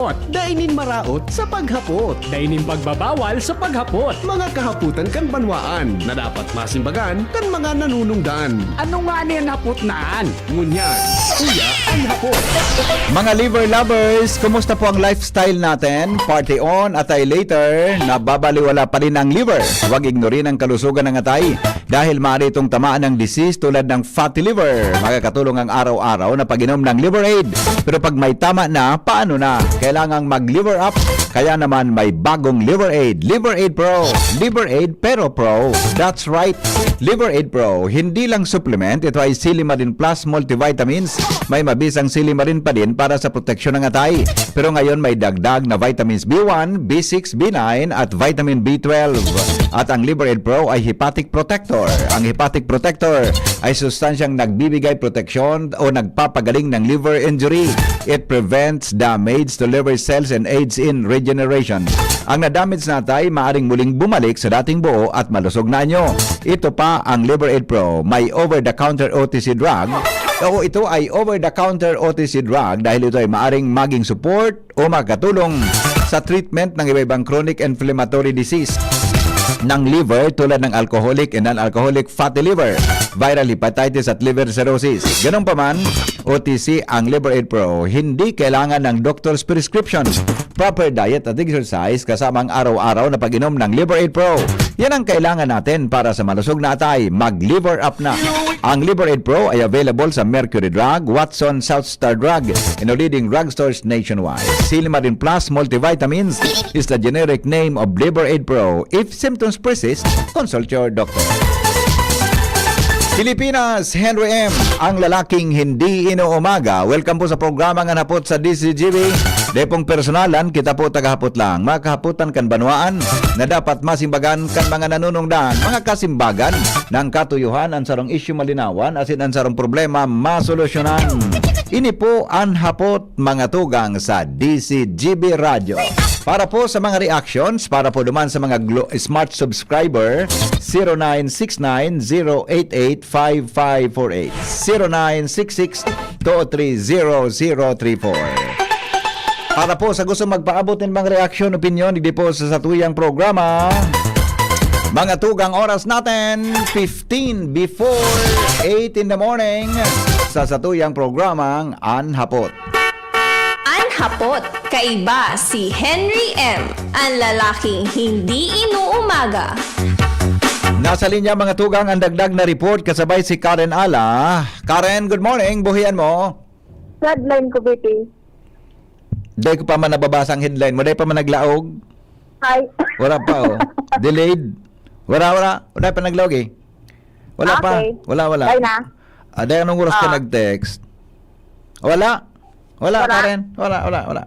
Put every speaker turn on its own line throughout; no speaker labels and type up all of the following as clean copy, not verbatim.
Dainin maraot sa paghapot.
Dainin pagbabawal sa paghapot.
Mga kahaputan kan banwaan na dapat masimbagan kan mga nanunungdan.
Ano nga niyan hapot naan?
Ngunyan, kuya ang hapot.
Mga liver lovers, kumusta po ang lifestyle natin? Party on, atay later, nababaliwala pa rin ang liver. Huwag ignorin ang kalusugan ng atay dahil maaari itong tamaan ng disease tulad ng fatty liver. Makakatulong ang araw-araw na pag-inom ng Liver Aid. Pero pag may tama na, paano na? Kailangang mag-liver up. Kaya naman may bagong Liver Aid. Liver Aid Pro. Liver Aid pero Pro. That's right. Liver Aid Pro. Hindi lang supplement. Ito ay Silimarin Plus multivitamins. May mabisang silimarin pa din para sa proteksyon ng atay. Pero ngayon may dagdag na vitamins B1, B6, B9 at vitamin B12. At ang Liver Aid Pro ay hepatic protector. Ang hepatic protector ay sustansyang nagbibigay proteksyon o nagpapagaling ng liver injury. It prevents damage to liver cells and aids in regeneration. Ang na-damage na atay maaring muling bumalik sa dating buo at malusog na anyo. Ito pa ang Liver Aid Pro. May over-the-counter OTC drug. O ito ay over-the-counter OTC drug dahil ito ay maaring maging support o makatulong sa treatment ng iba-ibang chronic inflammatory disease ng liver tulad ng alcoholic and non-alcoholic fatty liver, viral hepatitis at liver cirrhosis. Ganun pa man, OTC ang Liver Aid Pro. Hindi kailangan ng doctor's prescription. Proper diet at exercise kasama ang araw-araw na pag-inom ng Liver Aid Pro. Yan ang kailangan natin para sa malusog na atay. Mag-liver up na. Ang Liver Aid Pro ay available sa Mercury Drug, Watson, Southstar Drug, and leading drugstores nationwide. Silimarin Plus multivitamins is the generic name of Liver Aid Pro. If symptoms persist, consult your doctor. Pilipinas, Henry M., ang lalaking hindi inuumaga. Welcome po sa programa nga napot sa DCGB. Depong personalan, kita po tagahapot lang. Mga kahaputan kan banwaan na dapat masimbagan kan mga nanunungdan. Mga kasimbagan ng katuyuhan, ang sarong issue malinawan, asin ang sarong problema masolusyonan. Ini po ang hapot mga tugang sa DCGB Radio. Para po sa mga reactions, para po duman sa mga smart subscriber, 0969-088-5548, 0966-230-034. Para po sa gusto magpaabot ng mga reaksyon, opinion, hindi po sa satuyang programa. Mga tugang oras natin, 15 before 8 in the morning, sa satuyang programang Anhapot.
Anhapot, kaiba si Henry M., ang lalaking hindi inuumaga.
Nasa linya mga tugang ang dagdag na report kasabay si Karen Ala. Karen, good morning. Buhian mo.
Headline ko, Betty.
Day ko pa man nababasa ang headline mo. Day pa man naglaog.
Hi.
Wala pa oh. Delayed. Wala pa naglaog eh. Wala
Okay.
pa. Wala.
Ay na.
Day anong oras ka nag-text? Wala.
Wala.
Karen. Wala.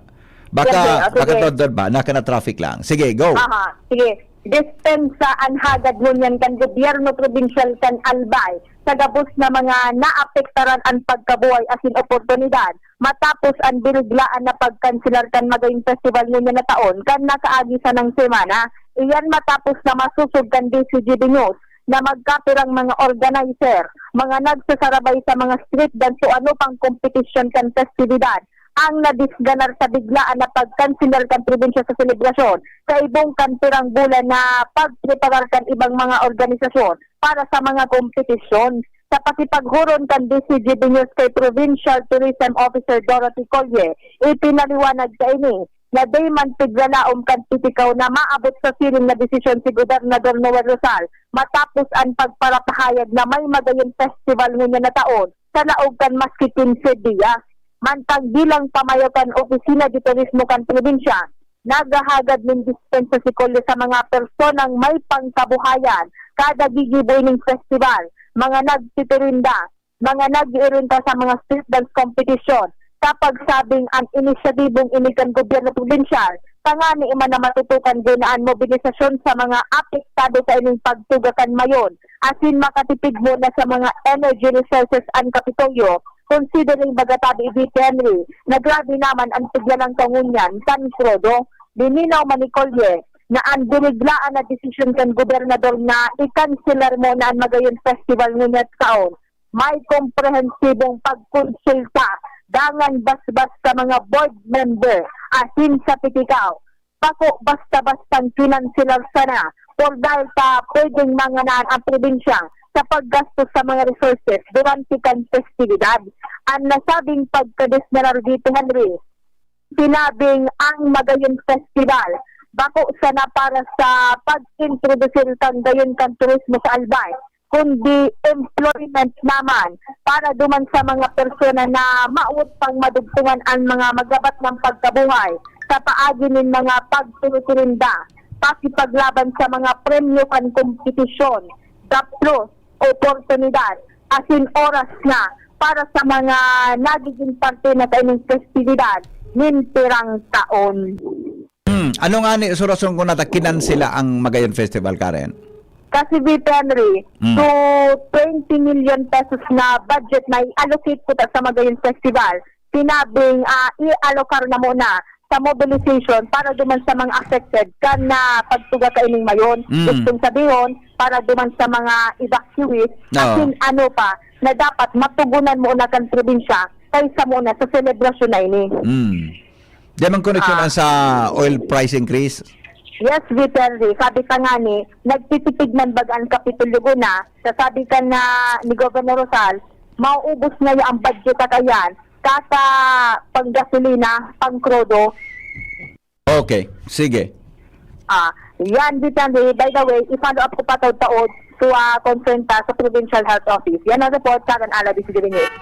Sige,
Baka
sige.
todod ba? Naka na traffic lang. Sige, go.
Aha, sige. Dispensa ang hagad ngunyan kan gobyerno provincial kan Albay sa gabos na mga naapektaran ang pagkabuhay asin oportunidad matapos ang biniglaan na pagkansilar kan magayong festival ngunyan na taon kan nakaagi sa ng semana. Iyan matapos na masusog kan DCGB News na magkapirang mga organizer, mga nagsasarabay sa mga street dance o ano pang kompetisyon kan festividad ang nadisganar sa biglaan na pagkansilar kan probinsya sa selebrasyon sa ibong kantirang bulan na pagpreparar kan ibang mga organisasyon para sa mga kompetisyon. Sa pakipaghuron kan DCGB News kay Provincial Tourism Officer Dorothy Collier, ipinaliwanag sa ini na day man tiglalaom kan titikaw na maabot sa siling na desisyon si Gobernador Noel Rosal matapos ang pagparapahayag na may magayong festival ngayon na taon sa laog kan maski 15 diya. Mantag bilang pamayo kan opisina di turismo kan probinsya, nagahagad ng dispensa si Collier sa mga personang may pangkabuhayan kada gigiboy ng festival, mga nagtitirinda, mga nag-iirinta sa mga street dance competition, kapag sabing ang inisyatibong inikan gobyerno probinsyal, tangani iman na matutukan ginaan mobilisasyon sa mga apektado sa ining pagtugakan mayon, asin makatipid muna sa mga energy resources and kapitolyo, considering bagatabi ibig Henry, na grabe naman ang tiglan ng kangunyan, San Frodo, diminaw man ni Collier, na ang biniglaan na desisyon kan gobernador na i-cancelar mo na ang magayon festival ngunit taon. May komprehensibong pagkonsulta dangan basbas sa mga board member asin sa pitikaw. Bako basta-bastang finansilar sana or dahil sa pwedeng manganan ang probinsya sa paggastos sa mga resources durante kan festividad. Ang nasabing pagka-Disnerar VP Henry, sinabing ang Magayon Festival bako sana para sa pag-introduce ng gayon kan turismo sa Albay, kundi employment naman para duman sa mga persona na maut pang madugtungan ang mga magabat ng pagkabuhay sa paagi ng mga pagtulutirinda, pakipaglaban sa mga premyo kan kompetisyon, plus oportunidad, asin oras na para sa mga nagiging parte na sa inyong festividad mintirang taon.
Ano nga ni surasong kung natakinan sila ang Magayon Festival, Karen?
Kasi VP Henry, to 20 million pesos na budget na i-allocate ko sa Magayon Festival, sinabing i-allocate na muna sa mobilization para duman sa mga affected kan na pagtuga kaining mayon. Gustong sabihin, para duman sa mga evacuees, asin ano pa, na dapat matugunan mo na kan probinsya kaysa muna sa celebration na ini.
Diyan mang connection sa oil price increase?
Yes, VP Henry, sabi ka nga ni, nagtitipid man bagaan Kapitulo na, sasabi ka na ni Governor Rosal, mauubos na yung ang budget na kayan, kata panggasolina, pangkrodo.
Okay, sige.
Yan, VP Henry, by the way, i-follow up ko pa taon to konsenta sa Provincial Health Office. Yan ang report, Karen Alabi, sige News.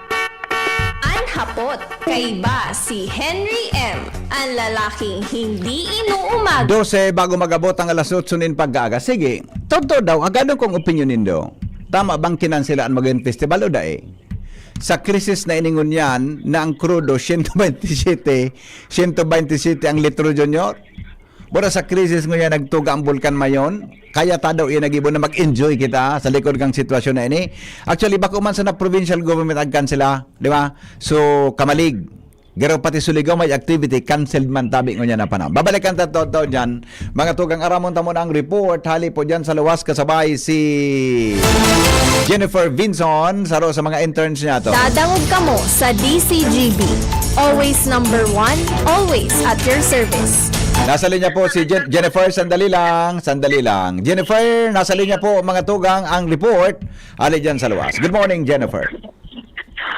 Hapot, kaiba si Henry M. Ang lalaking hindi inuumaga.
12 bago magabot ang alas 8 nin pag-aaga. Sige, totoo daw, ang ganun kong opinion nindo. Tama bang kinansilaan Magayon Festival o dae? Sa krisis na iningon yan na ang krudo 127 ang litro junior. Bora sa krisis nga nagtuga ang bulkan mayon, kaya ta daw inagibon na mag-enjoy kita sa likod kang sitwasyon na ini. Actually, bako man sa na provincial government agkan sila, di ba? So, kamalig. Garo pati Suligaw may activity, canceled man tabi ngo niya na panahon. Babalikan ta to dyan. Mga tugang aramon tamo na ang report. Hali po dyan sa luwas kasabay si Jennifer Vinson sa mga interns niya to.
Dadangog ka mo sa DCGB. Always number one, always at your service.
Nasa linya po si Jennifer, sandali lang. Jennifer, nasa linya po mga tugang ang report. Ali dyan sa luwas. Good morning, Jennifer.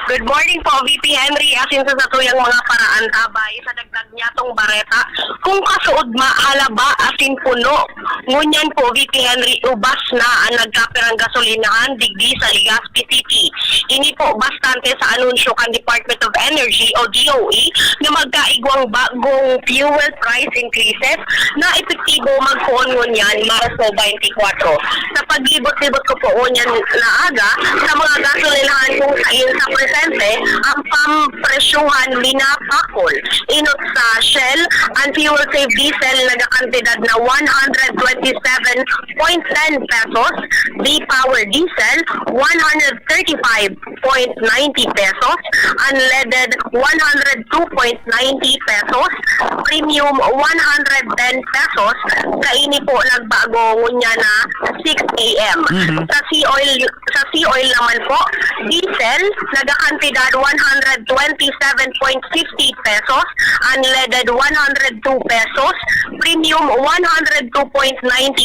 Good morning po, VP Henry. Asin sa satuyang mga paraan tabay sa dagdag niya tong bareta. Kung kasuod halaba asin puno. Ngunyan po, VP Henry, ubas na ang nagkapirang gasolinahan digdi sa Legazpi City. Ini po bastante sa anunsyo kan Department of Energy o DOE na magkaigwang bagong fuel price increases na epektibo magpoon ngunyan Marso 24. Sa paglibot-libot ko po ngunyan na aga sa mga gasolinahan kung sa presente ang pampresyuhan minapakol. Inot sa Shell, ang fuel safe diesel nagakantidad na 127.10 pesos, B-Power diesel 135.90 pesos, unleaded 102.90 pesos, premium 110 pesos, kaini po nagbago ngunya na 6 AM. Sa sea oil naman po, diesel nagakantidad 127.50 pesos, unleaded 102 pesos, premium 102.90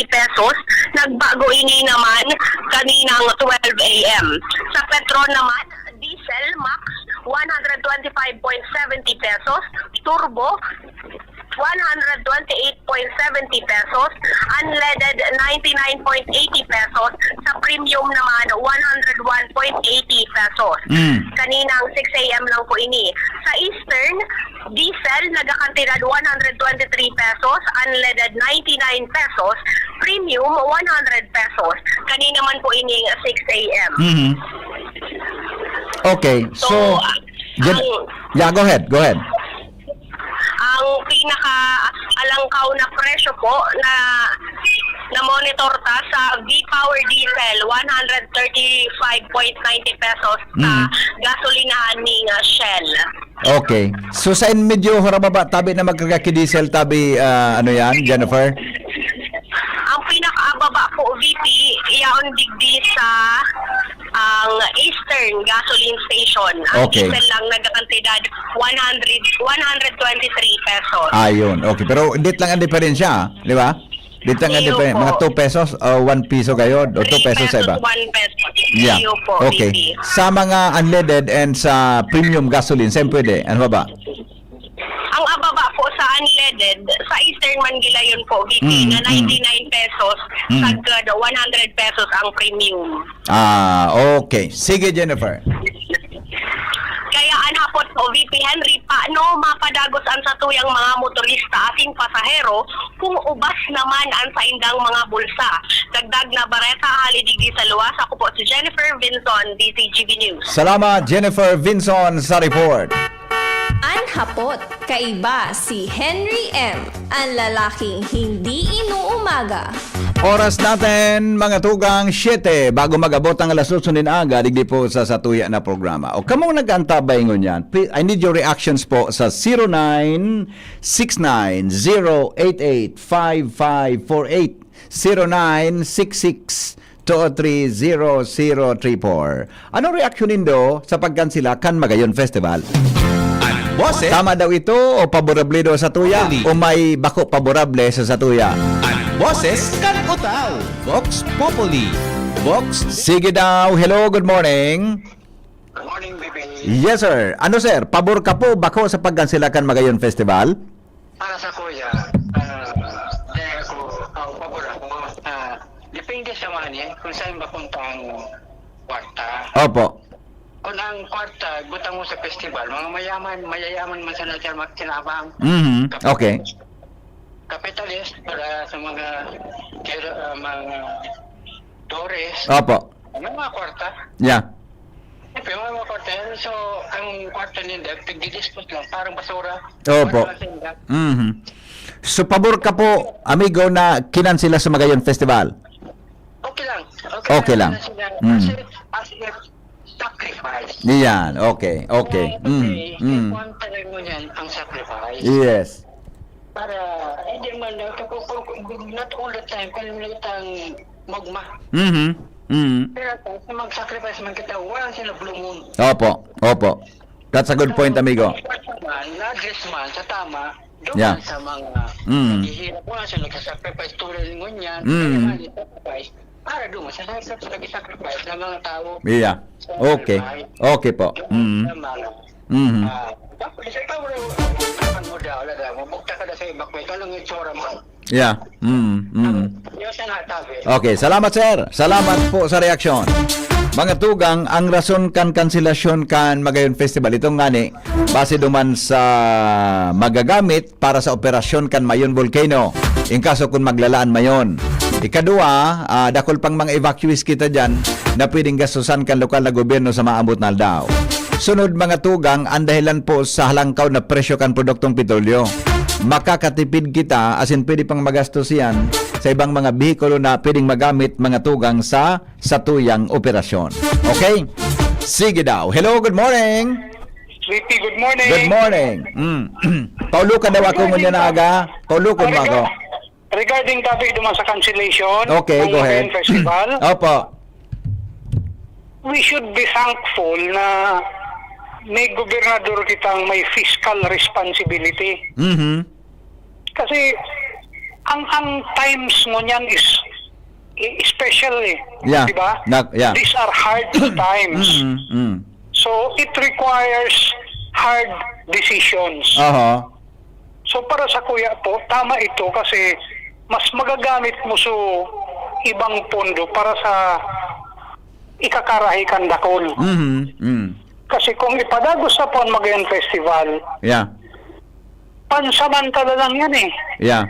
pesos, nagbago ini naman kaninang 12 AM. Sa Petron naman, diesel max 125.70 pesos, turbo 128.70 pesos, unleaded 99.80 pesos, sa premium naman 101.80 pesos. Kaninang 6 AM lang po ini. Sa Eastern, diesel nagakantidad 123 pesos, unleaded 99 pesos, premium 100 pesos. Kanina man po ini 6 AM.
Okay, so yeah, go ahead.
Ang pinaka-alangkaw na presyo po na monitor ta sa V-Power diesel 135.90 pesos sa gasolinahan ni Shell.
Okay. So sa medyo harababa tabi na magkakaki diesel tabi ano yan, Jennifer?
Ang pinakaababa po VP iyaon digdi sa ang Eastern Gasoline Station. Ang
Okay.
diesel lang nagkakantidad 123 pesos.
Ayun, okay. Pero dit lang ang diferensya, di ba? Dit lang ang
Iyo
diferensya.
po.
Mga 2 pesos o 1 piso kayo, o 2 pesos sa iba.
1 peso.
Yeah.
Iyo po,
Okay.
VP.
Sa mga unleaded and sa premium gasoline, saan pwede? Ano ba?
Ang ababa po sa unleaded, sa Eastern Manila yun po, VP, na 99 pesos, sagad 100 pesos ang premium.
Okay. Sige, Jennifer.
Kaya anapot po, VP Henry, paano mapadagos ang satuyang mga motorista ating pasahero kung ubas naman ang saindang mga bulsa? Dagdag na bareta, halidigdi sa luwas. Ako po si Jennifer Vinson, DCGV News.
Salamat, Jennifer Vinson sa report.
Anhapot, kaiba si Henry M. Ang lalaking hindi inuumaga.
Oras natin, mga tugang 7, bago mag-abot ang alas 8 din aga, digdi po sa satuya na programa. O kamong nag-antabay ngon yan, I need your reactions po sa 0969-088-5548, 0966-203-0034. Anong reaction nindo sa pagkansila kan Magayon Festival?
Boses,
Tama daw ito o paborable daw sa tuya? O may bako paborable sa satuya?
boses, kan utaw. Vox Populi. Vox
Sige daw. Hello, good morning.
Good morning, Bibi.
Yes, sir. Ano, sir? Pabor ka po bako sa pagkansilakan Magayon Festival?
Para sa kuya, dahil ako, pabor ako, depende sa money kung saan mapunta ang kwarta.
Opo.
Kung ang kwarta, butang mo sa festival, mga mayayaman man sa natin magkinabang.
Okay.
Capitalist para sa mga Dores,
Opo.
mga kwarta.
Yeah.
Siyempre, mga kwarta. So, ang kwarta nila, pag-dispose lang, parang basura.
Opo.
Parang masinda.
So, pabor ka po, amigo, na kinansila sa Magayon Festival?
Okay lang.
Okay lang.
As if sacrifice.
Yan. Okay. Okay.
Kasi, kung talaga mo yan, ang sacrifice.
Yes.
Para, hindi man, not all the time, kung ang magma. Pero kung mag-sacrifice man kita, wala sila blue moon.
Opo. Opo. That's a good point, amigo.
Na-address man, sa tama, doon
Yeah.
sa mga naghihirap, wala sila nagsasacrifice tulad ng ngunyan, sacrifice, para doon sa nag-sacrifice ng mga tao.
Yeah. Okay. Okay po.
Tapos, ikaw mo daw, mabukta ka na sa iba, ikaw lang yung tsura mo.
Yeah.
Yung siya natabi.
Okay, salamat sir. Salamat po sa reaksyon. Mga tugang, ang rason kan kanselasyon kan Magayon Festival, itong ngani, base duman sa magagamit para sa operasyon kan Mayon Volcano. In kaso kung maglalaan mayon. Ikadua, dakol pang mga evacuees kita dyan na pwedeng gastusan kan lokal na gobyerno sa maambot na aldaw. Sunod mga tugang, ang dahilan po sa halangkaw na presyo kan produktong petrolyo. Makakatipid kita, asin pwede pang magastos yan sa ibang mga bihikulo na pwedeng magamit mga tugang sa satuyang operasyon. Okay? Sige daw. Hello, good morning.
Sweetie, good morning.
Good morning. Paulo ka daw ako ngunyan na aga. Paulo ko mo ako.
Regarding topic duman sa cancellation
Okay,
ng
go ahead.
Magayon Festival,
Opo.
we should be thankful na may gobernador kitang may fiscal responsibility. Kasi ang times mo niyan is special eh.
Yeah.
Diba?
Yeah.
These are hard times. So it requires hard decisions. So para sa kuya po, tama ito kasi mas magagamit mo sa ibang pondo para sa ikakarahi kan dakol. Kasi kung ipadagos sa Pon Magayon Festival,
Yeah.
pansamantala lang yan eh.
Yeah.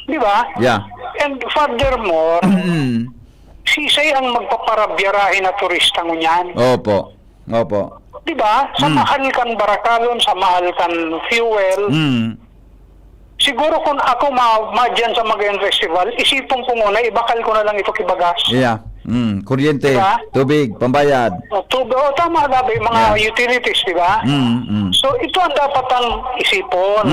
Di ba?
Yeah.
And furthermore, sisay ang magpaparabiyarahe na turista mo niyan.
Opo. Opo.
Di ba? Sa mahal kan barakalon, sa mahal kan fuel. Siguro kung ako madyan sa Magayon Festival, isipon ko muna, ibakal ko na lang ito kibagas.
Yeah. Kuryente,
Diba?
tubig, pambayad.
Tama labi, mga utilities, di ba? So ito ang dapat ang isipon.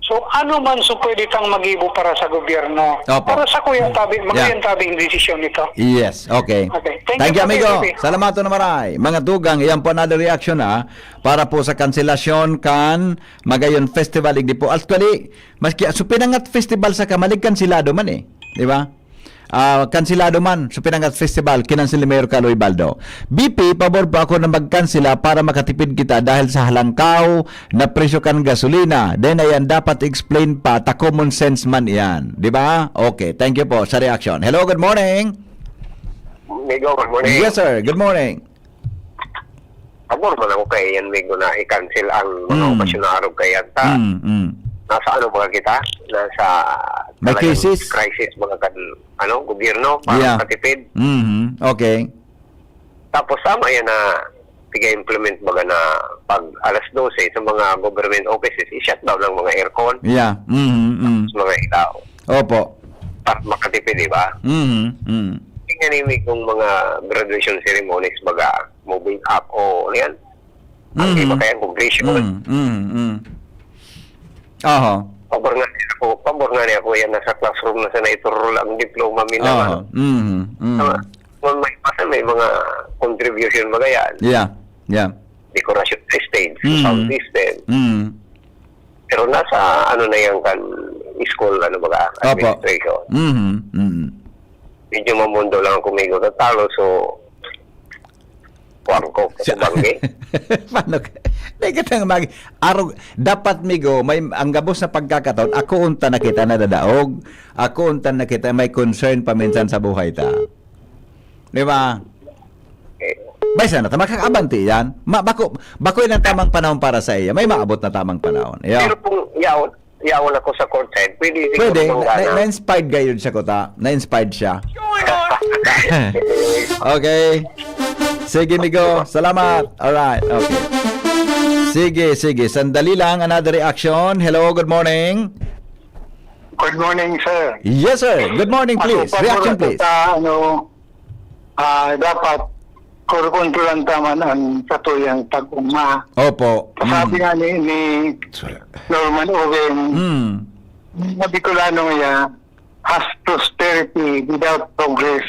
So ano man so pwede tang magibo para sa gobyerno.
Opo.
Para sa kuya tabi, magayon tabing desisyon nito.
Yes, okay.
Okay.
Thank you, amigo.
Papi.
Salamat na maray. Mga tugang, iyan po another reaction para po sa kanselasyon kan Magayon Festival. Hindi po. Actually, maski so pinangat festival sa kamalig kansilado man di ba? Kansilado man sa Pinangat Festival kinansel ni Mayor Caloy Baldo. BP, pabor pa ako na magkansila para makatipid kita dahil sa halangkaw na presyo kan gasolina. Then ayan, dapat explain pa, ta common sense man yan. Di ba? Okay, thank you po sa reaction. Hello, good morning.
Migo, good morning.
Yes sir, good morning.
Pabor man ako kay yan, Migo, na i-cancel ang mga okasyon na araw kay Yanta. Nasa ano mga kita? Nasa
May
talagang
crisis?
Crisis mga gobyerno para katipid.
Okay.
Tapos sama yan na tiga-implement baga na pag alas 12 sa mga government offices, i-shutdown ng mga aircon
Yeah.
sa mga ilaw.
Opo.
Para makatipid, di ba? Tingnan nimi kung mga graduation ceremonies baga moving up o ano yan. Ang iba kaya congression.
Aha.
Pabor nga niya ako yan nasa classroom na sana ituro ang diploma
Aha.
May mga contribution baga yan.
Yeah.
Decoration stage, sound system. Pero nasa ano na yan kan school baga
Opo.
administration. Medyo mamundo lang ako kumigo na talo so kuwang ko kasi banggi.
Paano ka? Dapat migo, may ang gabos na pagkakataon, ako unta na kita nadadaog, ako unta na kita may concern paminsan sa buhay ta. Di ba? Bay sana, makakabanti yan. Bako yun ang tamang panahon para sa iya. May maabot na tamang panahon.
Pero kung yaon ako sa court side, pwede.
Na-inspired kayo sa kota. Na-inspired siya. Okay. Sige, Migo. Salamat. Alright. Okay. Sige. Sandali lang. Another reaction. Hello, good morning.
Good morning, sir.
Yes, sir. Good morning, please. Reaction, please.
Dapat kontrolan taman ang katuyang tag-uma.
Opo.
Sabi nga ni Norman Owen, Bicolano niya, has prosperity without progress.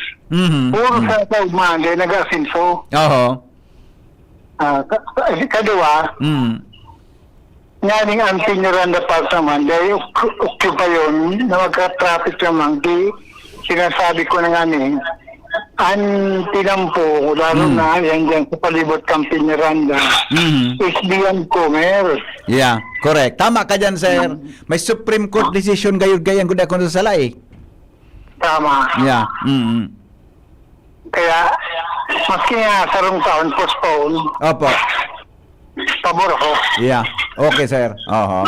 Puro sa tag-uma, hindi nag-asinso.
Oho.
Kadua, nganing ang tinuran na naman, dahil okay pa yun, na magka-traffic naman, di sinasabi ko na nga ang tinampo, lalo na yan dyan sa palibot kang Piñaranda, is beyond commerce.
Yeah, correct. Tama ka dyan, sir. May Supreme Court decision gayud-gayan kung ako sa salay.
Tama.
Yeah.
Kaya, maski nga sarong taon, postpone,
Opo.
pabor ako.
Yeah. Okay, sir. Oho.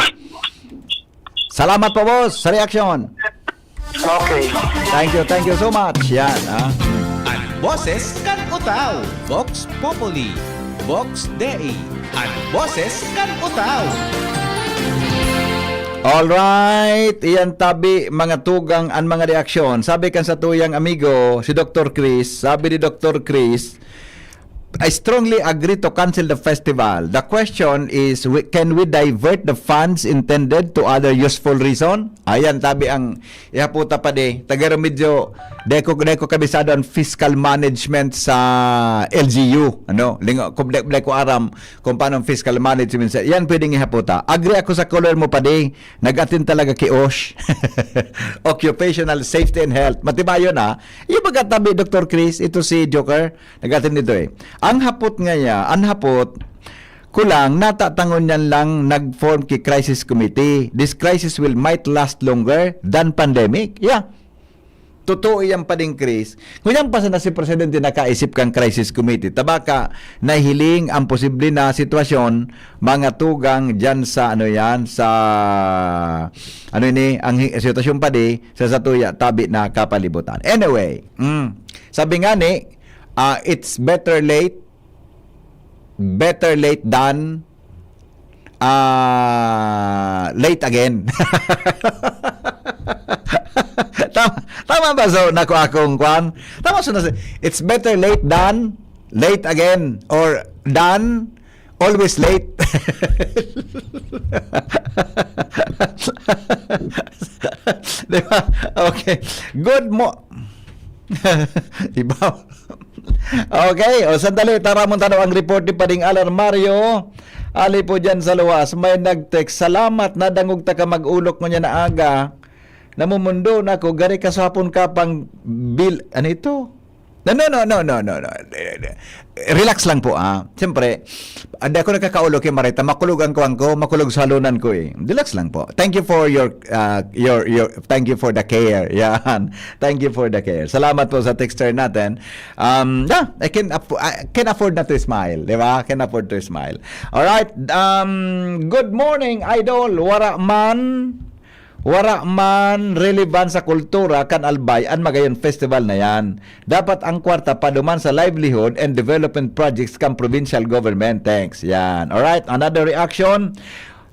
Salamat po, boss, sa reaction.
Okay.
Thank you so much. Yan,
Ang boses kan utaw, Vox Populi, Vox Dei. Ang boses kan utaw.
Alright, iyan tabi mga tugang ang mga reaksyon. Sabi kan sa tuyang amigo, si Dr. Chris, sabi ni Dr. Chris, I strongly agree to cancel the festival. The question is, can we divert the funds intended to other useful reason? Ayan, tabi ang ihaputa pa taga medyo deko kabisado ang fiscal management sa LGU. Lingo, ko aram kung paano ang fiscal management. Yan pwedeng ihaputa. Agree ako sa color mo pa nag-attend talaga kay OSH. Occupational Safety and Health. Matibayo na. Yung pagkatabi, Dr. Chris, ito si Joker, nag-attend dito Ang hapot kulang natatangon niyan lang nag-form ki crisis committee. This crisis might last longer than pandemic. Yeah. Totoo yan pa din, Chris. Kung yan pa na si Presidente nakaisip kang crisis committee, tabaka nahiling ang posible na sitwasyon, mga tugang dyan sa ang sitwasyon pa sa satuya tabi na kapalibutan. Anyway, sabi nga it's better late than late again. Tama ba so nako akong kwan? Tama so it's better late than late again or done always late. Diba? Okay. Iba. Okay, o sandali, tara mo tanong ang report ni Pading Alarmario. Ali po dyan sa luwas, may nag-text, salamat na dangog ta ka mag-ulok mo niya na aga. Namumundo na ko, gari ka sa hapon ka pang bill. Ano ito? No. Relax lang po Siyempre, hindi ako nakakaulog kay Marita. Makulugan ko makulog sa halunan ko eh. Relax lang po. Thank you for your thank you for the care. Yan. Thank you for the care. Salamat po sa texter natin. I can afford na to smile, di ba? Can afford to smile. All right. Good morning, idol. Wara man relevant sa kultura kan Albay ang magayon festival na yan. Dapat ang kwarta paduman sa livelihood and development projects kan provincial government. Thanks. Yan. Alright, another reaction.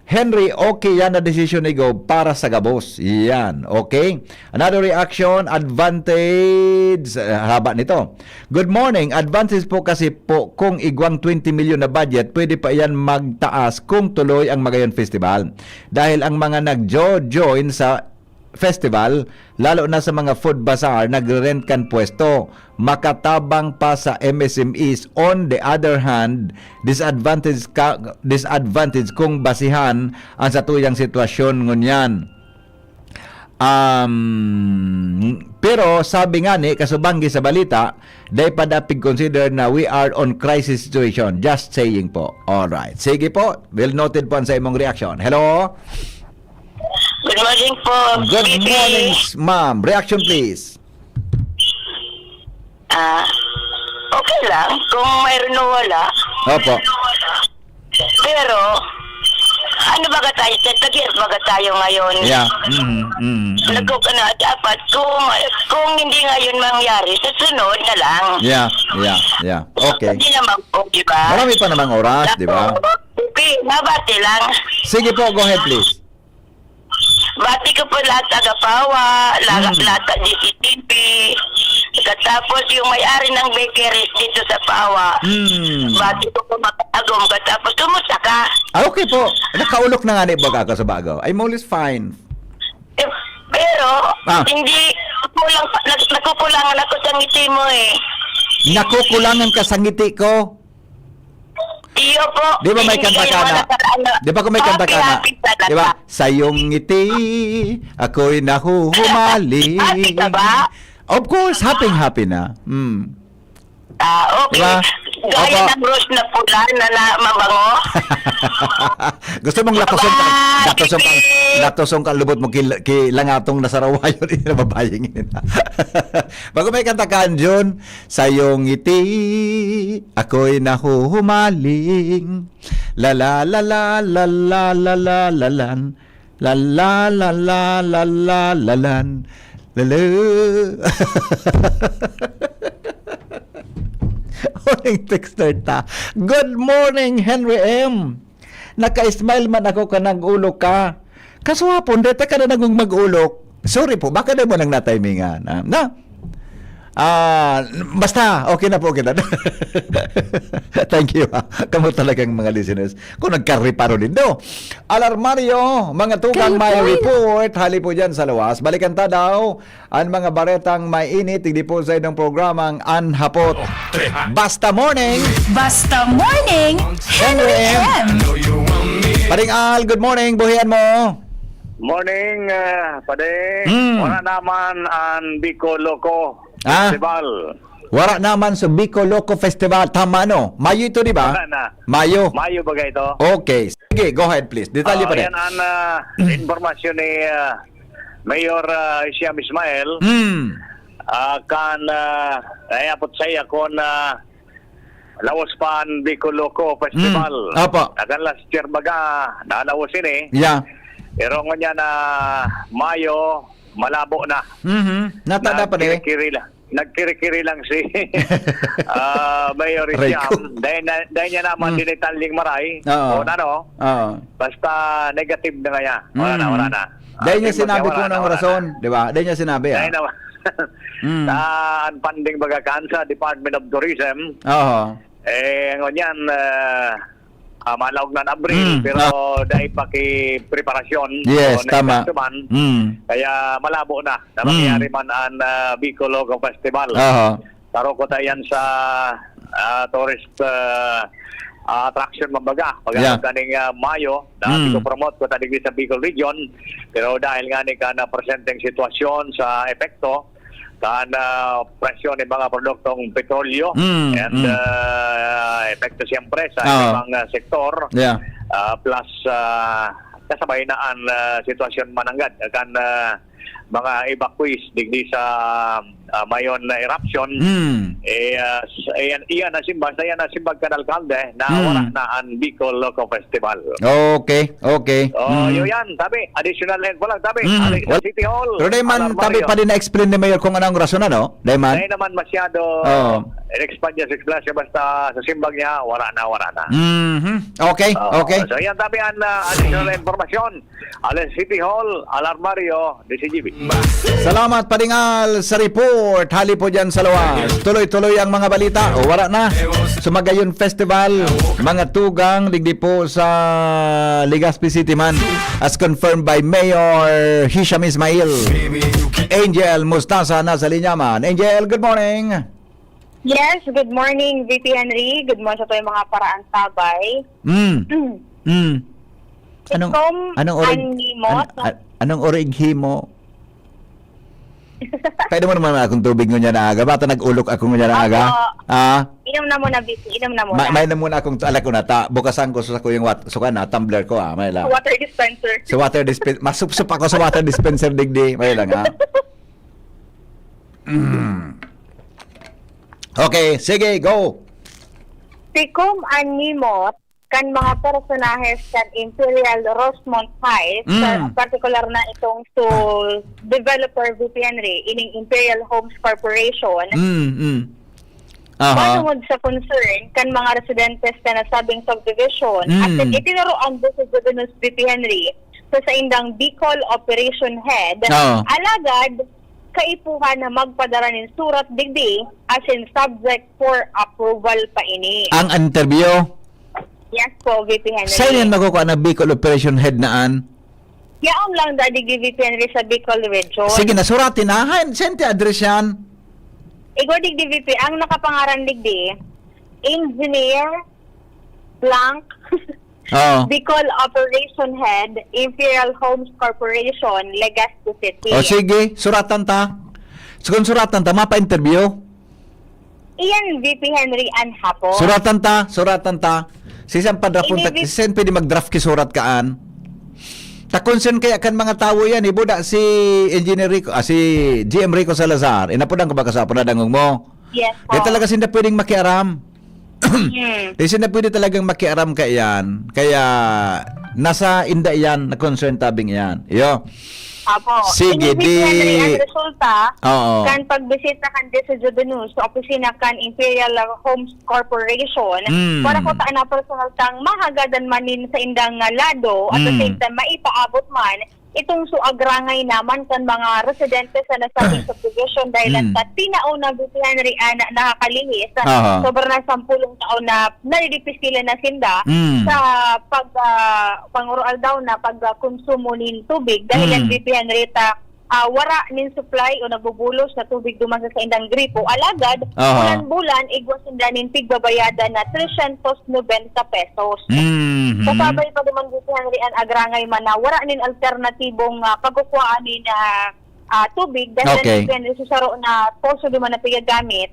Henry, okay yan na decision ni Go para sa Gabos. Yan, okay. Another reaction, advantage, haba nito. Good morning, advantage po kasi po kung igwang 20 million na budget, pwede pa yan magtaas kung tuloy ang Magayon Festival. Dahil ang mga nag-join sa festival, lalo na sa mga food bazaar, nagre-rent kan pwesto, makatabang pa sa MSMEs. On the other hand, disadvantage kung basihan ang satuyang sitwasyon ngunyan. Pero sabi nga ni kasubanggi sa balita, day padapig consider na we are on crisis situation. Just saying po. Alright. Sige po. Well noted po sa imong reaction. Hello?
Good morning po.
Good morning, ma'am. Reaction please.
Okay lang kung mayroon o wala.
Opo.
Pero, ano baga tayo? Tagir baga tayo ngayon?
Yeah.
Dapat kung hindi ngayon mangyari, susunod na lang.
Yeah. Okay.
Hindi naman po, di ba?
Marami pa namang oras, di ba?
Okay, nabati lang.
Sige po, go ahead please.
Bati ko po lahat taga-Pawa, lahat ng DCTV, katapos yung may-ari ng bakeries dito sa Pawa. Bati ko po makatagom, katapos kumusta ka?
Okay po. Nakaulok na nga ni baga ka sa bago. I'm always fine.
Pero, hindi, nakukulangan ako sa ngiti mo eh.
Nakukulangan ka sa ngiti ko?
Iyo po.
Di ba may kanta ka na? Di ba kung may kanta ka na? Di ba? Sa iyong ngiti, ako'y nahuhumali.
Happy ka ba?
Of course, happy na.
Okay.
Diba?
Gaya ng rose na pula na mabango.
Gusto mong latosong ka lubot mo kilangatong nasarawayo din na babaying yun. Bago may kanta ka John, sa iyong ngiti ako'y nahuhumaling, la la la la la la la la la lan, la la la la la la la lan, la la. Morning texter ta. Good morning, Henry M. Naka-smile man ako kanang ulok ka. Kaswapon, dito ka na nagong mag-ulok. Sorry po, baka na mo nang natimingan. Basta, okay na po kita. Thank you. Kamu talagang mga listeners. Kung nagkariparo din do. Alarmario, mga tukang may report. Hali po dyan sa luwas. Balikan ta daw ang mga baretang may init. Tigdi po sa inong programang Anhapot. Basta morning.
Basta morning, Henry M.
Paring Al, good morning. Buhian mo.
Morning, Pade. Wala naman ang Bicol Loco Festival.
Wala naman sa Bicol Loco Festival. Tama no? Mayo ito, di ba?
Wala na.
Mayo.
Mayo ba ito?
Okay. Sige, go ahead please. Detalye pa rin.
Yan ang informasyon ni Mayor Siam Ismail. Kan ayapot saya kon lawas pa ang Bicol Loco Festival.
Apo.
Akan last year baga nalawasin eh.
Yeah.
Pero nga na Mayo, malabo na.
Natanda pa rin.
Nagkiri-kiri lang si Mayor Siam. Dahil niya naman dinitaling maray.
Oo.
Basta negative na nga. Wala na.
Dahil niya sinabi ko ng rason. Di ba? Dahil niya sinabi.
Dahil naman. Sa unfunding bagakan sa Department of Tourism.
Oo.
Ngunyan, malawag na Abril, pero dahil paki-preparasyon.
Yes,
so,
tama.
next month, kaya malabo na mangyayari man ang Bicol Logo Festival. Taro ko tayo yan sa tourist attraction mambaga. Pag kaning Mayo, na ko promote ko tanig sa Bicol Region, pero dahil nga ni ka na presenteng sitwasyon sa epekto, kan presyo ng mga produktong petrolyo and epekto siyempre sa ibang sektor, plus kasabay na ang sitwasyon mananggad kan mga evacuees digdi sa mayon na eruption. Iyan na simbag kan alkalde na wala na ang Bicol Loco Festival.
Okay.
Yun yan, tabi. Additional head po lang, tabi. Sa City Hall.
Pero Dayman, tabi pa din na-explain ni Mayor kung anong rason na, no? Dayman?
Dahil naman masyado in-expand niya sa explanation, basta sa simbag niya, wala na.
Okay.
So yan, tabi ang additional informasyon. Alas City Hall, Alarmario, DCGB.
Salamat Padingal sa report. Hali po dyan sa luwas. Tuloy-tuloy ang mga balita. O wala na. Sumagayon Festival. Mga tugang digdi po sa Legazpi City man. As confirmed by Mayor Hisham Ismail. Angel Mustasa nasa linya man. Angel, good morning.
Yes, good morning, VP Henry. Good morning sa to yung mga paraan tabay.
Anong orig himo? Pwede mo naman akong tubig nyo niya na aga. Bata nag-ulok ako nyo na aga.
Inom na muna, VP. Inom na muna.
May na muna akong alak ko na. Bukasan ko sa yung tumbler ko. May lang.
Water dispenser.
Sa water dispenser. Masupsup ako sa water dispenser digdi. May lang Okay, sige, go.
Sikum animot kan mga personahes kan Imperial Rosemont Heights, particular na itong to developer VP Henry, ining Imperial Homes Corporation. Panungod sa concern kan mga residentes na nasabing subdivision at itinuro ang decision VP Henry sa indang Bicol Operation Head, alagad kaipuhan na magpadara ng surat digdi as in subject for approval pa ini.
Ang interview?
Yes po, VP Henry.
Saan yan makukuha na Bicol Operation Head naan?
Yaon lang dadig VP Henry sa Bicol Region.
Sige, nasuratin na. Saan ti address yan?
Igwa digdi VP, ang nakapangaran digdi, Engineer Blanc, Bicol Operation Head, Imperial Homes Corporation, Legazpi City.
Sige, suratan ta. So kung suratan ta, mapa-interview?
Iyan, VP Henry, anhapo.
Suratan ta. Sisan pa draft punta, sisan pwede mag-draft ki surat kaan. Ta-concern kaya kan mga tao yan, ibuda si Engineer Rico, si GM Rico Salazar, inapodang ko ba kasapo na dangog mo?
Yes po.
Kaya talaga sinda pwedeng makiaram. Sinda pwede talagang makiaram ka yan. Kaya nasa inda yan, na-concern tabing yan. Iyo.
Apo.
Sige,
Henry, ang resulta, kan pagbisita kan sa Judenus, sa opisina kan Imperial Homes Corporation, para ko taan na personal tang mahagadan manin sa indang lado, at the same time, maipaabot man, itong suagrangay naman kan mga residente sa nasabing subdivision dahil sa tinauna VP Henry na nakakalihis sobrang na 10 taon na nalilipis sila na sinda sa pangurual daw na pagkonsumo nin tubig dahil ang VP Henry wara nin supply o nagbubulos na tubig duman sa indang gripo alagad bulan igwas sinda nin pigbabayada na 390 pesos. Kasabay pa duman VP Henry ang agrangay man na wara nin alternatibong pagkukuhaan nin tubig dahil VP Henry susaro na poso duman na pigagamit.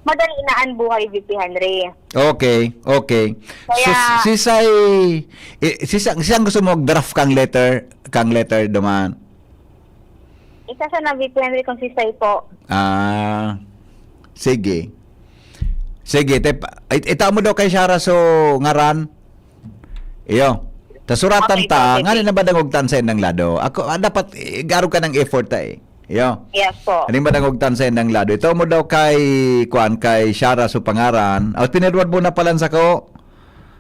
Madali inaan buhay VP Henry.
Okay. Kaya, so, sisang gusto mo draft kang letter duman?
Isa sa na VP Henry kung sisay po.
Sige. Ita mo daw kay Shara so ngaran. Iyo. Tasuratan ta, nga na ba dangog tansa ng lado? Ako dapat garo ka ng effort Iyo.
Yes po.
Ano ba dangog tansa ng lado? Ito mo daw kay Shara so pangaran. Pinirwad mo na palan sa ko.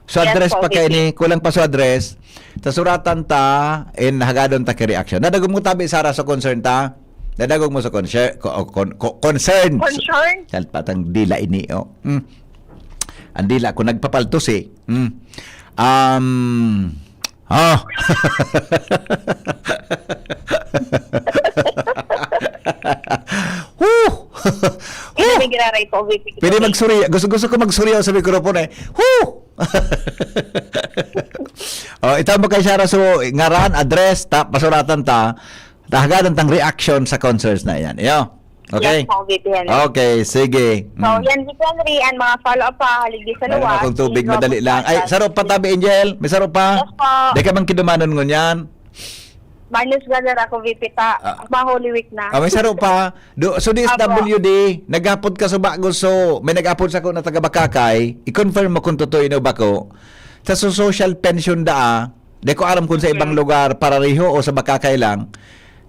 So address pa kay ni kulang pa sa address. Tasuratan ta in hagadon ta ki reaction. Nadagog mo tabi Sara sa concern ta. Nadagog mo sa concern. Concern. Patang dila ini Ang dila ko nagpapaltos eh.
Ina may giraray po, VP.
Pwede magsurya. Gusto ko magsurya sa mikropono eh. Ito mo kay Shara, so ngaran, address, pasuratan ta, tahagadan tang reaction sa concerts na yan. Okay?
Yes po, VP Henry.
Okay, sige.
So, yan, VP Henry, and mga follow-up pa, haligi sa
Meron
luwas.
akong tubig, madali lang. Ay, sarap pa tabi, Angel. May sarap pa?
Yes po.
Di ka man kinumanon ngunyan.
Manus gather ako, VP, mga Holy Week na.
May sarap pa. So, DSWD, nag-upload ka sa bago. So, may nag-upload sa ko na taga-Bakakay. I-confirm mo kung totoo ino ba ko. Sa social pension di ko alam kung sa ibang lugar, para riho o sa Bakakay lang.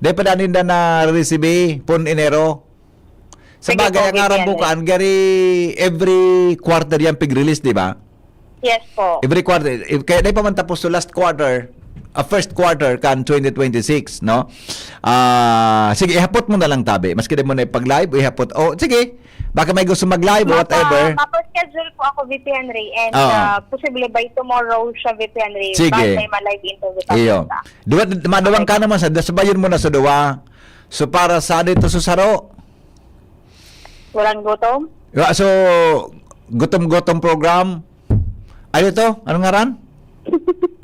Di pa danin na receive pun Enero. Sa
Sige
bagay,
po,
ang aram
VP,
bukaan, gari every quarter yan pig-release, di ba?
Yes po.
Every quarter. Kaya di pa man tapos to last quarter, first quarter kan 2026, no? Sige, ihapot mo na lang tabi. Maski di mo na ipag-live, ihapot. Sige. Baka may gusto mag-live o whatever.
Mapa-schedule po ako, VP Henry, and possibly by tomorrow siya, VP Henry.
Sige.
Basta may ma-live interview.
Iyo. Madawang ka naman sa sabayon mo na sa duwa. So para sa dito sa saro.
Walang gutom?
So gutom-gutom program. Ano to? Anong ngaran?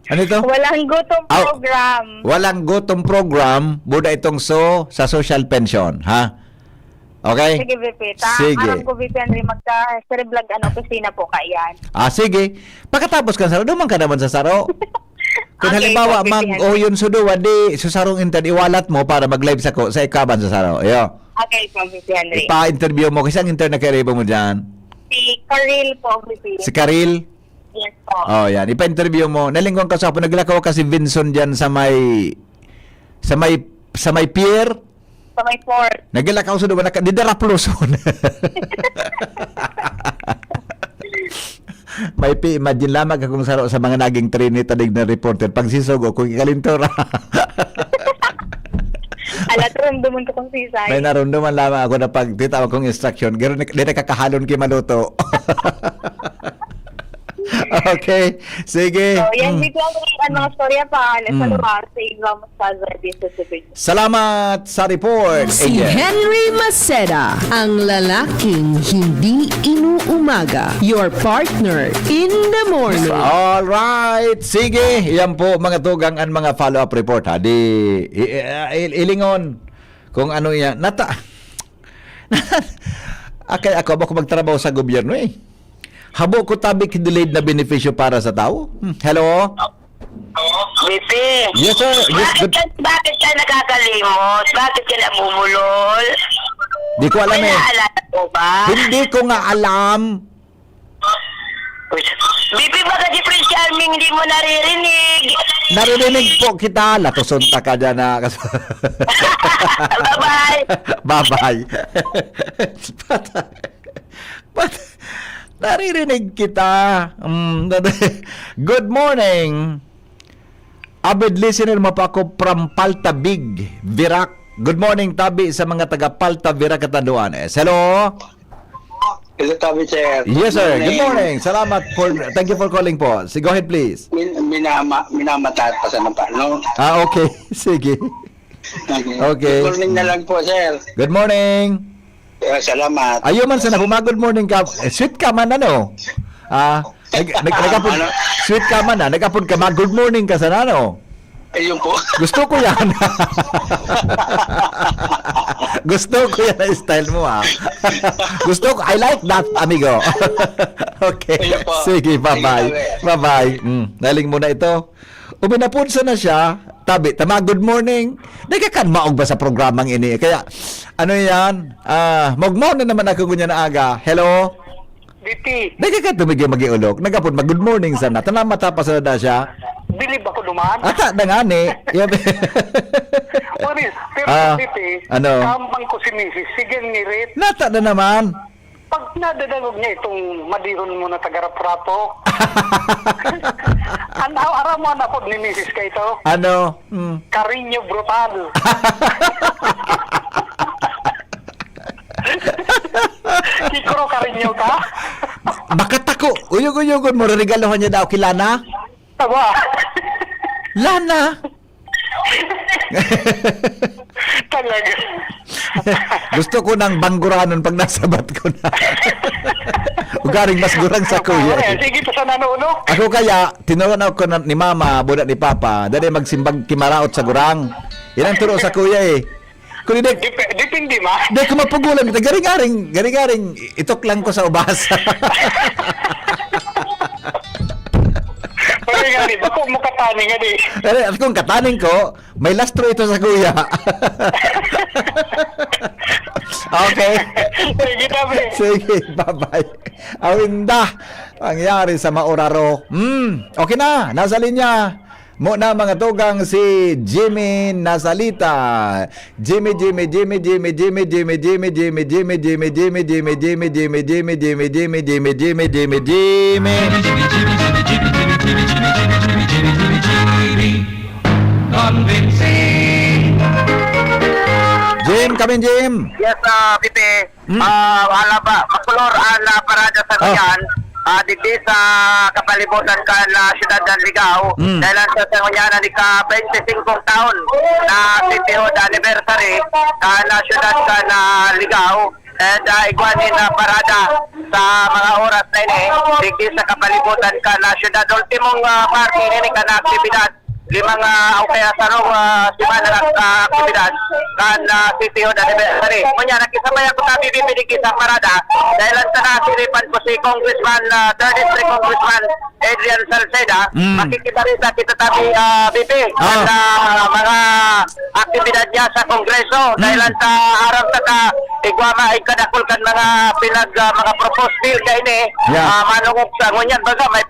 Ano ito?
Walang gutom program.
Walang gutom program, buda itong sa social pension, ha? Okay?
Sige, VP.
Sige.
Aram ko, VP Henry, magka-cereblag opisina po kayan.
Sige. Pagkatapos ka saro, duman ka naman sa saro. Kung
Okay,
halimbawa,
VP Henry.
yun sudo, di susarong internet, iwalat mo para mag-live sa ikaban sa saro. Iyo.
Okay po, VP Henry.
Ipa-interview mo, kasi ang internet kariba mo dyan.
Si Karil po, VP.
Si Karil?
Yes po.
Yan. Ipa-interview mo. Nalingkong ka sa naglakaw ka si Vinson dyan sa may pier.
Sa may port.
Naglakaw sa doon. Didaraploson. May imagine lamang akong saro sa mga naging Trinity na reporter. Pag sisugo, kung ikalintora.
Alat, ramdaman ko kung sisay.
May narunduman lamang ako na pag titawag kong instruction. Gano'n di na kakahalon kay maluto. Okay. Sige.
So, yan, VP Henry, ang mga storya pa, sa lugar, sa Igwa Mustaza,
Salamat sa report.
Si
Angel.
Henry Maceda, ang lalaking hindi inuumaga. Your partner in the morning.
Alright. Sige. Yan po mga tugang ang mga follow-up report. Ilingon kung ano yan. Akay ako magtrabaho sa gobyerno eh. Habo ko tabi delayed na benepisyo para sa tao. Hello?
VP.
Yes, sir. Yes, good.
Bakit ka nakakalimot? Bakit ka namumulol?
Di ko alam eh.
Naalala mo ba?
Hindi ko nga alam.
VP, baka different charming, hindi mo naririnig.
Narinig po kita. Latosunta ka dyan na.
Bye-bye.
Bye-bye. Naririnig kita. Good morning. Avid listener mo pa ako from Paltabig, Virac. Good morning, Tabi, sa mga taga Palta, Virac, Catanduanes. Hello?
Hello, Tabi, sir.
Yes, sir. Good morning. Salamat thank you for calling po. Go ahead, please.
Minamataas pa sa napa, no?
Okay. Sige. Okay.
Good morning na lang po, sir.
Good morning.
Salamat.
Ayaw man sana good morning ka. Sweet ka man ano? Nagapon sweet ka man nagapon ka good morning ka sana ano?
Ayun po.
Gusto ko yan. Gusto ko yan ang style mo Gusto ko, I like that, amigo. Okay. Sige, bye-bye. Bye-bye. Naling mo na ito. Uminapunsa na siya. Tabi, good morning. Nagkakan maog ba sa programang ini? Kaya, ano yan? Magmo na naman ako ganyan na aga. Hello?
VP.
Nagkakan tumigil mag-iulog. Nagkapon, good morning sana. Tanang matapas na siya.
Bilib ako dumaan.
Ata na nga ni.
Pero VP,
ano?
kamang ko si Mrs. Sige nirit.
Nata na naman.
Pag nadadalog niya itong madiron mo na taga-raprato, araw mo na po ni Mrs. ka ito.
Ano?
Karinyo brutal. Kikuro karinyo ka?
Bakit ako? Uyog-uyogon mo, regalohan niya daw kay Lana?
Tama.
Lana?
Talaga.
Gusto ko ng bangguranon pag nasabat ko na. Ugaring mas gurang sa kuya.
Sige pa sa nanuno.
Ako kaya, tinuruan ako ni mama, budak ni papa, dali magsimbag kimaraot sa gurang. Yan ang turo sa kuya eh. Kung hindi,
Depende ma.
hindi ko mapugulan. Garing-garing, itok lang ko sa ubasa.
Pero nga di, bako mo katani nga di.
Pero at kung kataning ko, may lastro ito sa kuya. Okay.
Sige, tabi.
Sige, bye-bye. Awinda, pangyari sa Mauraro. Okay na, nasa linya. Muna mga tugang si Jimmy Nasalita. Jimmy. Jim, kami Jim.
Yes, Pipe. Wala ba? Makulor ang parada sa Ganyan. Dito sa kapalibutan ka na siyudad ng Ligao. Dahil ang sa Ganyan ni ka 25 taon na CPO anniversary na siyudad ka na Ligao. And igwanin na parada sa mga oras na ini. Dito sa kapalibutan ka na siyudad. Ultimong party ini ka na aktibidad. Limang o kaya sarong simana ng aktibidad kan CTO na anniversary. Kunya, nakisabay ako sa BBPDK sa parada dahil ang nasiripan ko si Congressman, 3rd District Congressman Adrian Salceda. Makikibarita kita tabi, BP, at mga aktibidad niya sa Kongreso dahil ang araw sa igwama ay kadakulkan mga mga proposed bill kay ini. Manungog sa ngunyan baga may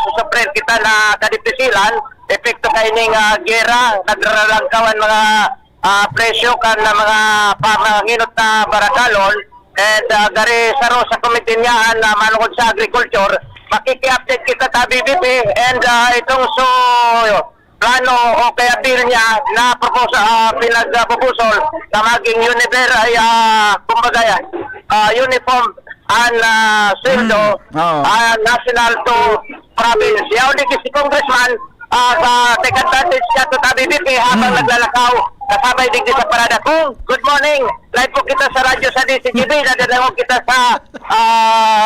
susupren kita na kadipisilan epekto kay ning gera nagrarangkawan mga presyo kan na mga pamanginot na barakalon and gari saro sa committee niya na manungod sa agriculture makiki-update kita ta BBP and itong plano o kaya bill niya na pinag-proposal na maging univer ay kumbaga uniform and sweldo national to province. Yaw di si Congressman take advantage siya to tabi BP habang naglalakaw kasabay digdi sa parada. Good morning, live po kita sa radyo sa DCGB, nadalaw kita sa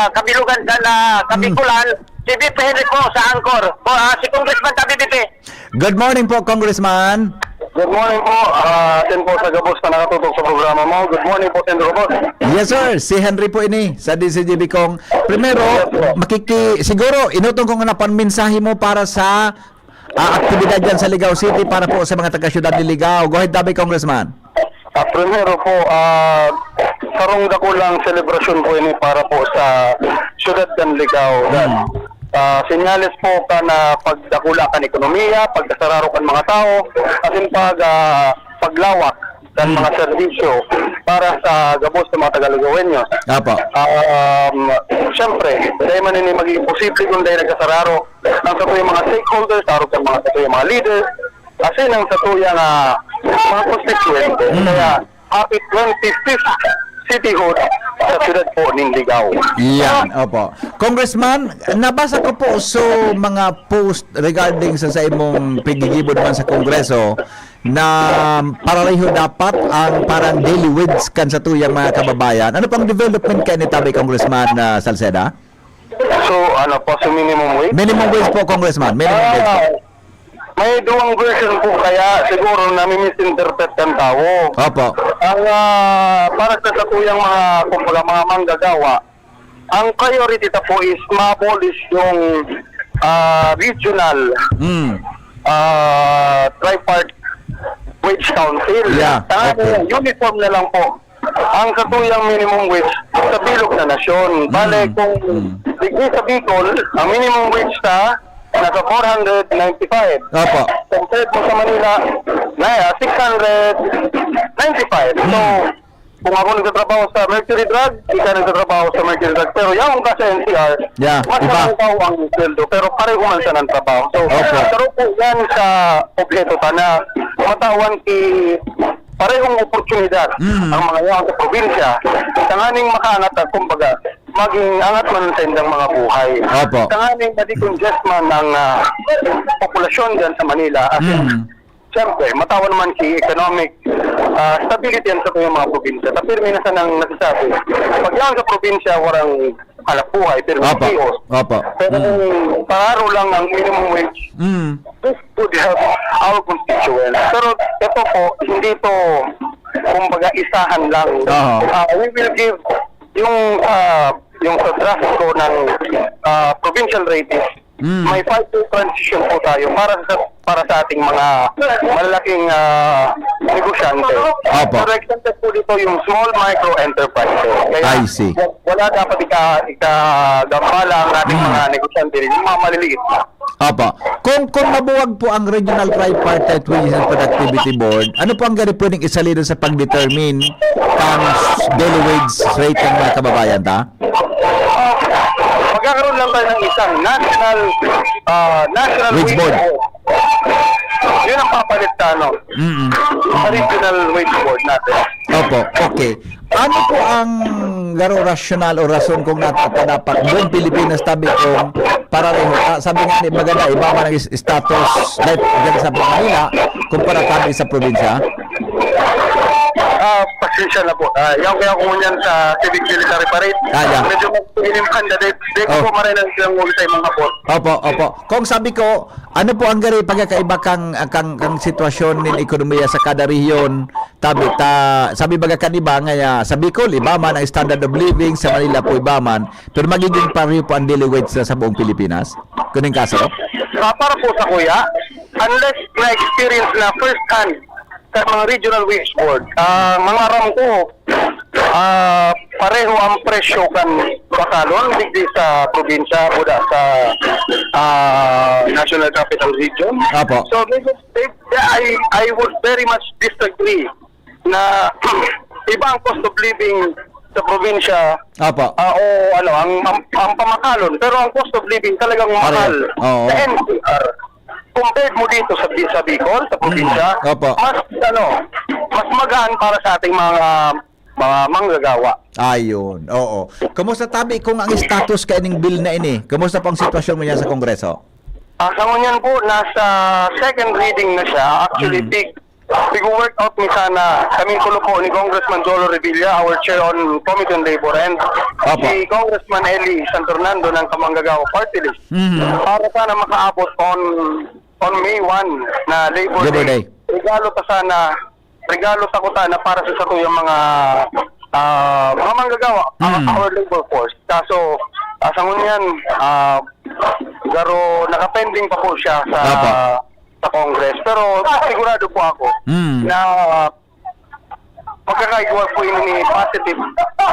kabilugan sa Kabikulan. Si BP Henry po sa Angkor. Si Congressman tabi BP.
Good morning po, Congressman.
Good morning po. Atin po sa gabos na nakatutok sa programa mo. Good morning po, Sendro Boss.
Yes sir, si Henry po ini sa DCGB kong. Primero, siguro inutong ko nga panmensahe mo para sa aktibidad dyan sa Ligao City para po sa mga taga-syudad ni Ligao. Go ahead, Dabi, Congressman.
Primero po, sarong dakulang selebrasyon po ini para po sa syudad ng Ligao. Senyales po ka na pagdakula kan ekonomiya, pagkasararo kan mga tao, asin paglawak dan mga serbisyo para sa gabos ng mga Tagaligawenyo.
Apo.
Siyempre, dahil man ini magiging posible kung dahil nagkasararo ang satuyang mga stakeholders, sarap ng mga satuyang mga leaders, asin ang satuyang mga constituents. Kaya, happy 25th cityhood sa siyudad po ng Ligao.
Yan, opo. Congressman, nabasa ko po so mga post regarding sa imong pigigibod man sa Kongreso na pareho dapat ang parang daily wage kan sa tuyang mga kababayan. Ano pang development kay ni tabi, Congressman Salceda?
So, ano po, so minimum wage?
Minimum wage po, Congressman. Minimum wage po.
May duwang version po kaya siguro na misinterpret ng tao.
Opo.
Ang para sa katuyang mga manggagawa, ang priority ta po is ma-abolish yung regional tripart wage council. Uniform na lang po ang katuyang minimum wage sa bilog na nasyon. Bale, kung digdi sa Bicol, ang minimum wage nasa 495.
Opo.
Compared po sa Manila, 695. So, kung ako nagtatrabaho sa Mercury Drug, ikaw nagtatrabaho sa Mercury Drug. Pero yung ka sa NCR, mas malantaw ang sweldo. Pero pareho man sa ng trabaho. So, pero po yan sa objeto na matawan parehong oportunidad ang mga yan sa probinsya. Tanganing makaangat kumbaga, maging angat man sa indang mga buhay.
Opo.
Tanganing ma-decongest man ang populasyon dyan sa Manila. As in, siyempre, matawa naman si economic stability yan sa mga probinsya. Tapos minasan ang nasasabi, pag yan sa probinsya, warang anak buhay, pero
Opo.
kios.
Opo.
Pero pararo lang ang minimum wage, this would help our constituents. Pero ito po, hindi to kumbaga isahan lang. We will give yung sa draft ko ng provincial rates, may 5-year transition po tayo para sa ating mga malalaking negosyante. For example po dito yung small micro enterprises. Kaya
I see.
wala dapat ikagambala ang ating mga negosyante rin, yung mga maliliit.
Opo. Kung mabuwag po ang Regional Tripartite Wages and Productivity Board, ano po ang gani pwedeng isali doon sa pag-determine ang daily wage rate ng mga kababayan ta?
Magkakaroon lang tayo ng isang national
Wage board.
Yun ang papalit sa regional wage board natin.
Opo, okay. Ano po ang rasyonal o rason kung dapat buong Pilipinas tabi kung para rin, sabi nga ni maganda, iba man ang status life dyan sa Manila kumpara tabi sa probinsya?
Pasensya na po. Yung kaya ko niyan sa civic military parade. Medyo mag-inimkan na di ko po marinan silang ulit sa mga po.
Opo. Kung sabi ko, ano po ang gari pagkakaiba kang sitwasyon ng ekonomiya sa kada rehiyon? Sabi baga kaniba nga sa Bicol, iba man ang standard of living, sa Manila po iba man, pero magiging pareho po ang daily wage sa buong Pilipinas? Kuning kaso?
Para po sa kuya, unless na-experience na first hand sa mga regional wage board, mga aram ko, pareho ang presyo kan bakalon digdi sa probinsya o sa National Capital Region.
Apo.
So I would very much disagree na iba ang cost of living sa probinsya.
Apo.
Ang pamakalon, pero ang cost of living talagang mahal sa NCR. Compared mo dito sa Bicol, sa probinsya, mas magaan para sa ating mga manggagawa.
Ayun, oo. Kumusta tabi kung ang status kaining bill na ini? Kumusta pang sitwasyon mo yan sa Kongreso?
Sa ngunyan po, nasa second reading na siya. Actually, big work out mi sana kami tulo po ni Congressman Jolo Revilla, our chair on Committee on Labor, and si Congressman Eli San Fernando ng Kamanggagawa Party List. Para sana makaabot on May 1 na Labor Day. Regalo ta ko sana para sa satuyang mga manggagawa, our labor force. Kaso, sa ngunyan, garo nakapending pa po siya sa Congress. Pero sigurado po ako na magkakaigwa po ini positive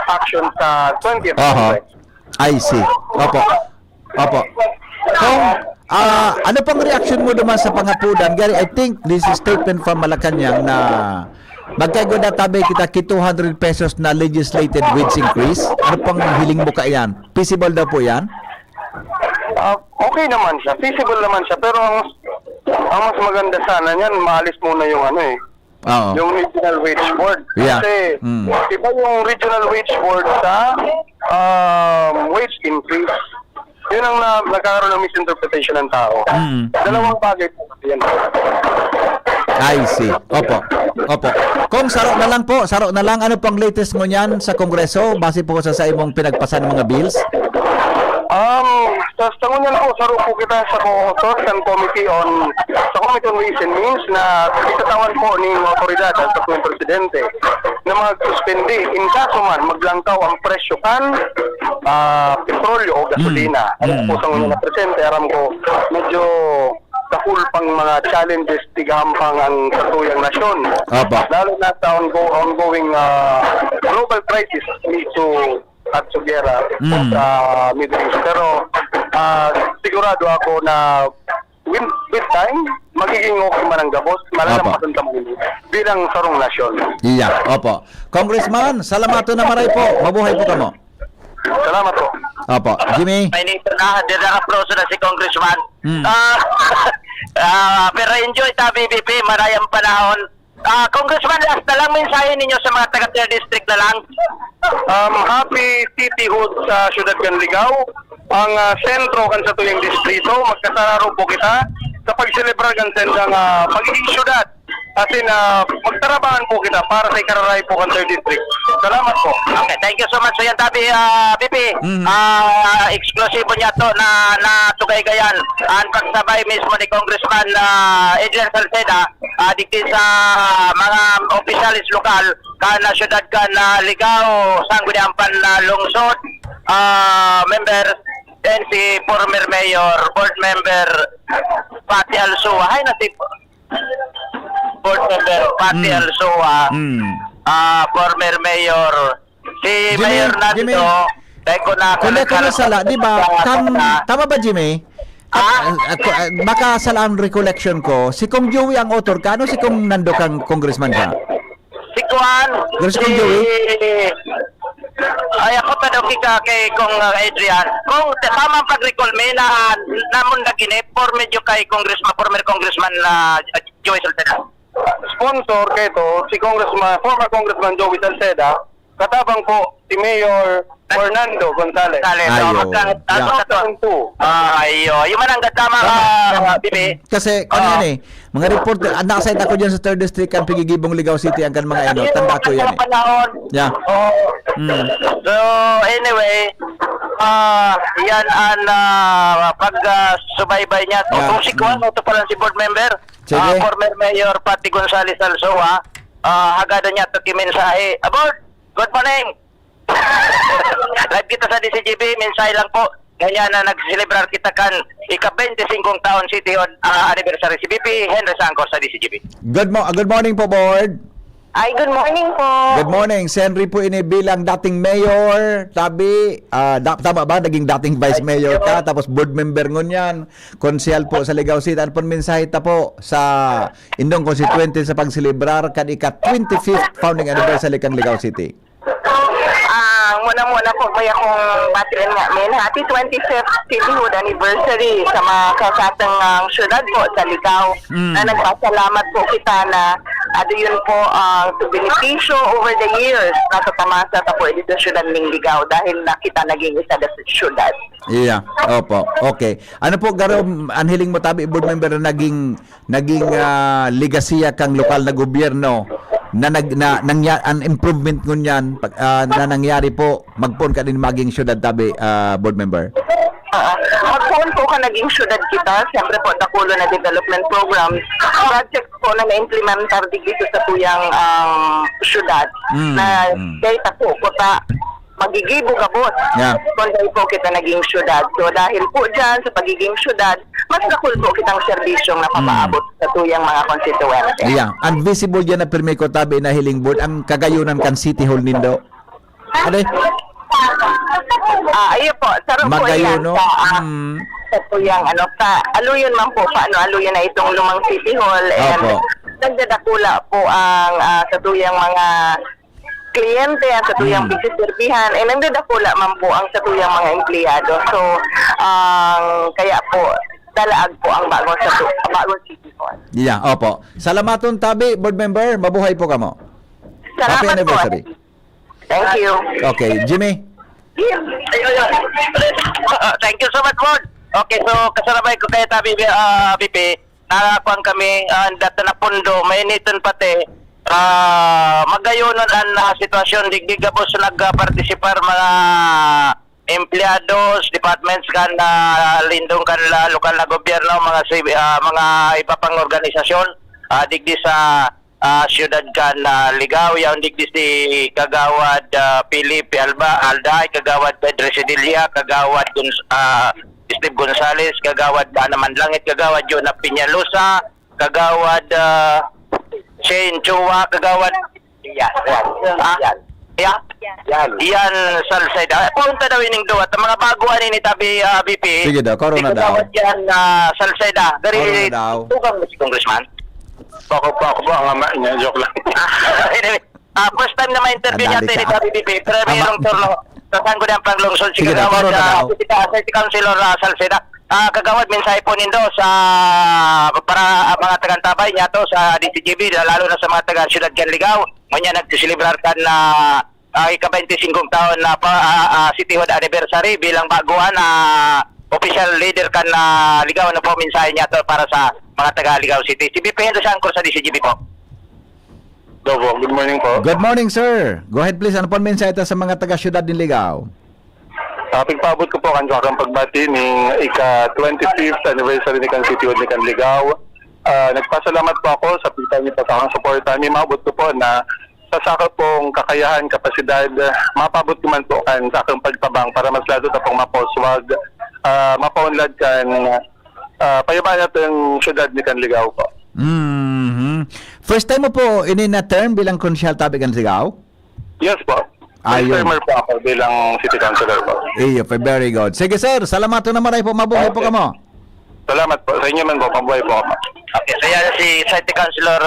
action sa 20th Congress.
I see. Opo. Kung ano pang reaction mo naman sa pangapudan? Gary, I think this is statement from Malacanang na magkaigo na tabi kita 200 pesos na legislated wage increase. Ano pang hiling mo yan? Feasible daw po yan?
Okay naman siya. Feasible naman siya. Pero ang mas maganda sana niyan, maalis muna yung yung regional wage board. Kasi iba yung regional wage board sa wage increase. Yun ang nagkakaroon ng misinterpretation ng tao. Dalawang bagay po yan.
I see. Opo. Kung saro na lang, ano pang latest mo niyan sa Kongreso base po sa imong pinagpasan ng mga bills?
Sa ngunyan po, saro po kita sa co-authors and Committee on Ways and Means na itatawan po ng otoridad at sa Presidente na mag-suspende in kaso man maglangkaw ang presyo kan petrolyo o gasolina. Alam po sa ngunyan na presente, aram ko medyo kahul pang mga challenges tigahampang ang katuyang nasyon. Lalo na sa ongoing global crisis at sugera sa Middle East. Pero sigurado ako na with time, magiging okay man ang gabos, malalampasan sa muli bilang sarong nasyon.
Iya, opo. Congressman, salamato na maray po. Mabuhay po kamo.
Salamat po.
Opo. Jimmy?
May naka-proso na si Congressman. Pero enjoy ta BBP, marayang panahon Congressman, last na lang mensahe ninyo sa mga taga 3rd District na lang.
Happy cityhood sa Syudad Canligao. Ang sentro kan sa tuyong distrito, magkasararo po kita sa pagselebrar kan sendang pagiging syudad. Kasi magtarabahan po kita para sa ikararay po kan 3rd District. Salamat po.
Okay, thank you so much. So yan tabi, Pipi, eksklusibo niya to na Tugaygayan. Ang pagsabay mismo ni Congressman Adrian Salceda, dito sa mga opisyalis lokal, kana syudad ka na Ligao, Sangguniampan na lungsod, member, and si former mayor, board member, Pati Alsua. Hay na si board member Pati Alsua, former mayor, si Mayor Nando, Teko na
Kung sala, di ba? Tama ba, Jimmy? Baka sala ang recollection ko, si Kong Joey ang author ka, ano si Kong Nando kang congressman ka?
Si Kuan,
si Kong Joey?
Ay, ako tanong kita kay Kong Adrian. Kung tamang pag-recall may namon na ginip, for medyo kay former congressman Joey Salceda.
Sponsor kayo si former Congressman Joey Salceda, katabang po si Mayor Fernando Gonzales.
Yung mananggat tama Bibi.
Kasi kanina mga report, naka-site ako dyan sa 3rd District ang Pigigibong, Ligaw City, ang kan mga tanda ko yan Yeah.
So anyway, yan ang pag-subaybay niya. Kung si Kwan, ito pala si board member, former Mayor Pati Gonzales Alsoa, hagada niya ito kimensahe. Aboard, good morning. Live kita sa DCGB, mensahe lang po. Ganyan na nagselebrar kita kan ika-25 taon City anniversary si BP Henry Sangkor sa DCGB.
Good morning po, board.
Ay, good morning po.
Good morning. Si Henry po ini bilang dating mayor, tabi, tama ba? Naging dating vice mayor ka, tapos board member ngunyan, konsehal po sa Ligaw City. Ano po mensahe ta po sa indong constituente sa pagselebrar kan ika-25th founding anniversary kan Ligaw City?
Muna po kaya kong batiran nga min happy 25th cityhood anniversary sa mga kasatang syudad po sa Ligao. Na nagpasalamat po kita na yun po ang benepisyo over the years na katamasa ta po dito sa syudad ng Ligao dahil nakita naging isa na sa syudad.
Yeah, opo. Okay. Ano po garo anhiling mo tabi board member na naging legasiya kang lokal na gobyerno na ang improvement ngunyan na nangyari po magpon ka din maging syudad tabi board member.
Magpon po ka naging syudad kita, siyempre po dakulo na development programs, projects po na na-implementar dito sa tuyang syudad na data po ta magigibo gabot. Kung dahil po kita naging syudad. So dahil po dyan sa pagiging syudad, mas nakul po kitang serbisyong napapaabot sa tuyang mga constituents.
Yeah. And visible dyan na pirmi ko tabi na hiling board ang kagayunan kan City Hall nindo. Ano?
Ayun po, sarap po yan sa tuyang aluyon man po, aluyon na itong lumang City Hall. And nagdadakula po ang sa tuyang mga kliyente at sa tuyang pagsiserbihan nagdadakula man po ang sa tuyang mga empleyado. So kaya po dalaag po ang bagong City Hall.
Yeah, opo. Salamaton tabi board member, mabuhay po kamo.
Salamat
Happy anniversary.
Po. Thank you.
Okay, Jimmy.
Thank you so much, board. Okay, so kasarabay ko kay tabi BP, nakakuan kami data na pundo, mainiton pati. Magayonon ang sitwasyon digdigabos nagpartisipar mga empleados, departments kan lindong kan lokal na gobyerno, mga iba pang organisasyon digdi sa syudad kan Ligao, yaon digdi si Kagawad Philip Alday, Kagawad Pedro Sedilla, Kagawad Steve Gonzales, Kagawad Ana Manlangit, Kagawad Jonah Piñalosa, Kagawad Shane Chua, Kagawad Yan Salceda. Punta daw ining duwa. Mga baguan ni tabi BP.
Sige daw, corona daw.
Kagawad yan Salceda. Dari tugang si Congressman.
Ako po ang joke lang.
Anyway, first time na ma-interview natin ni tabi BP. Pero mayroong turno sa Sangguniang Panglungsod si Kagawad City Councilor Salceda. kagawad mensahe po nindo sa para mga taga-Antabay niya to sa DCGB, lalo na sa mga taga Ciudad Canligao. Manya nagsiselebrar kan na ika-25 taon na cityhood anniversary bilang baguhan na official leader kan na Ligao na po mensahe niya to para sa mga taga Ligao City. Si BP Henry Sangkor sa DCGB po.
Good morning po.
Good morning, sir. Go ahead please. Ano po ang mensahe sa mga taga Ciudad ng Ligao?
Pagpaabot ko po kanjo akong pagbati ng ika-25th anniversary ni kan Cityhood ni Canligao. Nagpasalamat po ako sa pagpapalitan niyo po sa akong suporta. Maabot ko po na sa sakop pong kakayahan, kapasidad, mapabot ko man po kan sa akong pagtabang para mas lalo na pong mapuswag, mapaunlad kan payabaan natin syudad ni Canligao po.
First time mo po na term bilang konsyal tabi Canligao?
Yes po.
Ayun.
First-timer po ako bilang city councilor po.
Iyo, very good. Sige sir, salamat na maray po. Mabuhay po kamo.
Salamat po. Sa inyo man po, mabuhay po ako.
Okay, so yan si City Councilor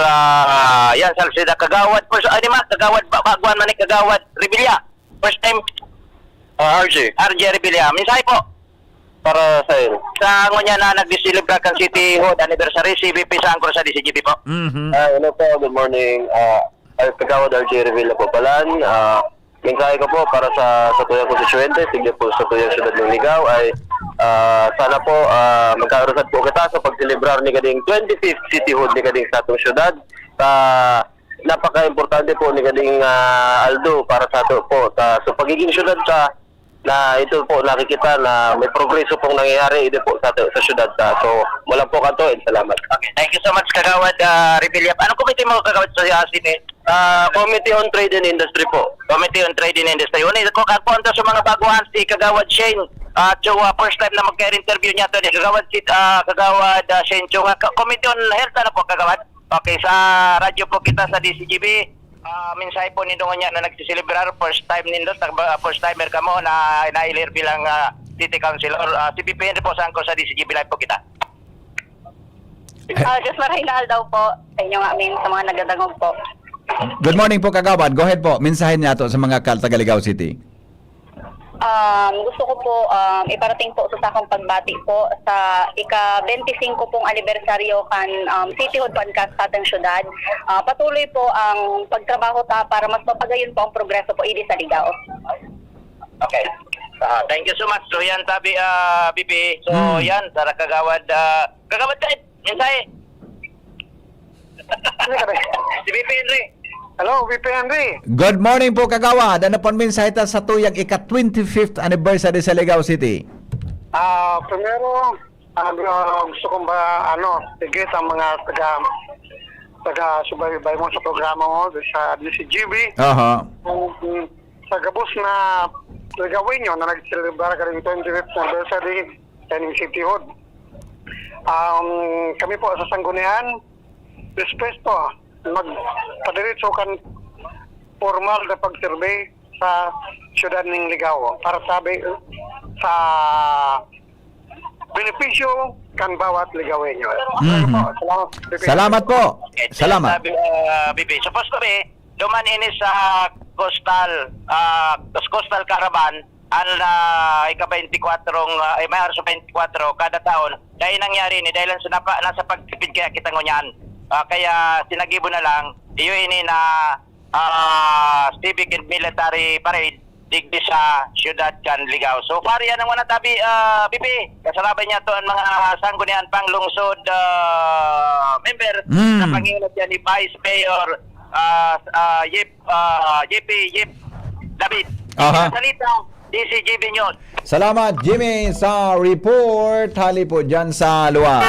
yan Salcida Kagawad po sa anima Kagawad baguan man ni Kagawad Rebilla. First time RJ Rebilla. Mensahe po
Para sa iyo.
sa ngonya na nag-celebrate kan Cityhood anniversary si VP Sangkor sa DCGB po.
Hello po, good morning. Kagawad RJ Revilla po palan. Mensahe ko po para sa tuyang konstituyente, sige po sa tuyang syudad ng Ligao ay sana po magkaroon po kita sa pagselebrar ni kading 25th Cityhood ni kading sa atong syudad. Napaka-importante po ni kading Aldo para sa ato po sa pagiging syudad sa na ito po nakikita na may progreso pong nangyayari ito po sa syudad. So mula po kanto and salamat.
Okay, thank you so much Kagawad Rebilla. Anong committee mo Kagawad sa City?
Committee on Trade and Industry po.
Committee on Trade and Industry. Una, ko kapunta sa mga baguhan si Kagawad Shane. First time na magka-interview niya to ni Kagawad Shane Chua. Committee on Health na po Kagawad. Okay, sa radyo po kita sa DCGB. Mensahe po nindo niya na nagsiselebrar first time nindo, first timer ka mo na nailir bilang City Councilor. Si BP Henry po Sangkor sa DCGB live po kita.
Just Marhinal daw po sa inyo amin sa mga nagadangog po.
Good morning po Kagawad. Go ahead po. Mensahe niya to sa mga taga Ligao City.
Gusto ko po iparating po sa akong pagbati po sa ika-25 pong anibersaryo kan Cityhood Podcast sa ating syudad. Patuloy po ang pagtrabaho para mas mapagayon po ang progreso po idi sa Ligao.
Okay. Thank you so much. So yan tabi BP. So yan sa Kagawad kahit mensahe. Si BP Henry.
Hello, VP Henry.
Good morning po Kagawad. Ano po ang mensahe sa tuyang ika-25th anniversary sa Ligao City?
Primero, gusto kong tigit ang mga taga-subaybay mo sa programa mo sa DCGB. Sa gabos na gawin nyo na nag-celebrate ka rin 25th anniversary ng Cityhood. Kami po sa Sanggunian, dispesto magpadiretso kan formal na pag-survey sa syudad ng Ligao para sabi sa benepisyo kan bawat Ligawenyo.
Salamat po. Salamat.
BP. Suppose kami duman ini sa coastal caravan ang ika-24 may araw sa 24 kada taon. Dahil nangyari ni dahil sa nasa pagtipid kaya kita ngunyan. Kaya sinagibo na lang iyo ini na civic and military parade digdi sa syudad kan Ligao. So far yan ang mga tabi BP. Kasarabay niya to ang mga sanggunian panglungsod member na pangingat yan ni Vice Mayor Yip David. Salita DCGB News.
Salamat Jimmy sa report. Hali po dyan sa luwa.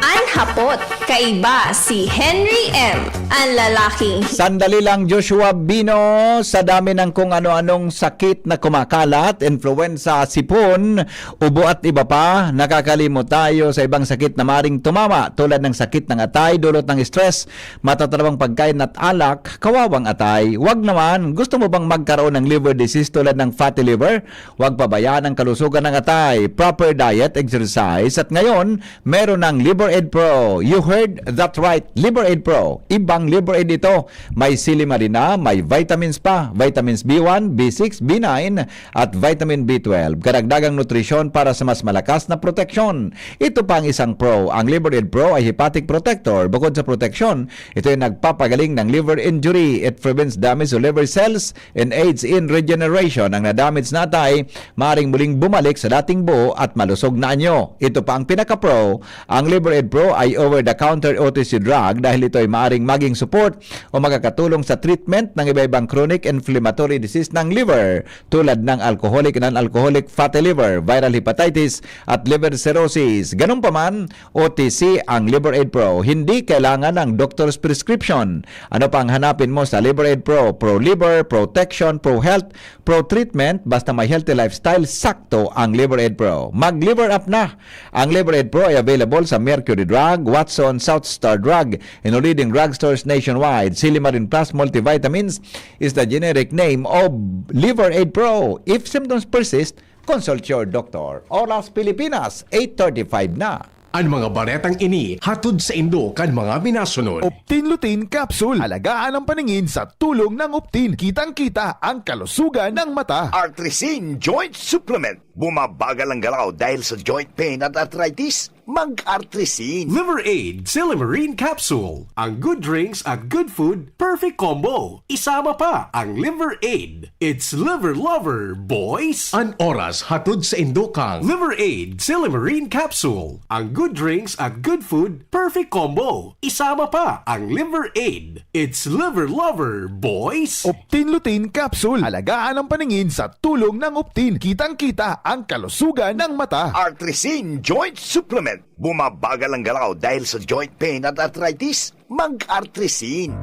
Ang hapot, kaiba si Henry M. Ang lalaking
Sandali lang Joshua Bino, sa dami ng kung ano-anong sakit na kumakalat, influenza, sipon, ubo at iba pa, nakakalimot tayo sa ibang sakit na maring tumama tulad ng sakit ng atay, dulot ng stress, matatalabang pagkain at alak, kawawang atay. Wag naman, gusto mo bang magkaroon ng liver disease tulad ng fatty liver? Huwag pabayaan ang kalusugan ng atay, proper diet, exercise, at ngayon, meron ng LiverAid Pro. You heard that right, LiverAid Pro. Ibang LiverAid ito. May silimarina, may vitamins pa, vitamins B1, B6, B9, at vitamin B12. Karagdagang nutrisyon para sa mas malakas na proteksyon. Ito pa ang isang pro. Ang LiverAid Pro ay hepatic protector. Bukod sa proteksyon, ito ay nagpapagaling ng liver injury. It prevents damage to liver cells and aids in regeneration. Ang nadamage na atay, maaaring muling bumalik sa dating buo at malusog na anyo. Ito pa ang pinaka-pro. Ang LiverAid Pro ay over-the-counter OTC drug dahil ito ay maaaring maging support o makakatulong sa treatment ng iba-ibang chronic inflammatory disease ng liver tulad ng alcoholic and non-alcoholic fatty liver, viral hepatitis at liver cirrhosis. Ganun pa man, OTC ang LiverAid Pro. Hindi kailangan ng doctor's prescription. Ano pang hanapin mo sa LiverAid Pro? Pro liver, protection, pro health, pro treatment, basta may healthy lifestyle, sakto ang LiverAid Pro. Mag-liver up na! Ang LiverAid Pro ay available sa Mercury Drug, Watson, South Star Drug, and leading drugstores nationwide. Silimarin Plus Multivitamins is the generic name of LiverAid Pro. If symptoms persist, consult your doctor. Oras Pilipinas, 8:35 na.
Ang mga baretang ini hatod sa Indo kan mga minasunod.
Optin Lutein Capsule. Alagaan ang paningin sa tulong ng Optin. Kitang-kita ang kalusugan ng mata.
Artrisin Joint Supplement. Bumabagal ang galaw dahil sa joint pain at arthritis. Mag-Artrisin.
LiverAid Silimarine Capsule. Ang good drinks at good food, perfect combo. Isama pa ang LiverAid. It's liver lover, boys. An oras hatod sa Indo kang LiverAid Silimarine Capsule. Ang good drinks at good food, perfect combo. Isama pa ang LiverAid. It's liver lover, boys.
Optin Lutein Capsule. Alagaan ang paningin sa tulong ng Optin. Kitang-kita ang kalusugan ng mata.
Artrisin Joint Supplement. Bumabagal ang galaw dahil sa joint pain at arthritis. Mag-Artrisin.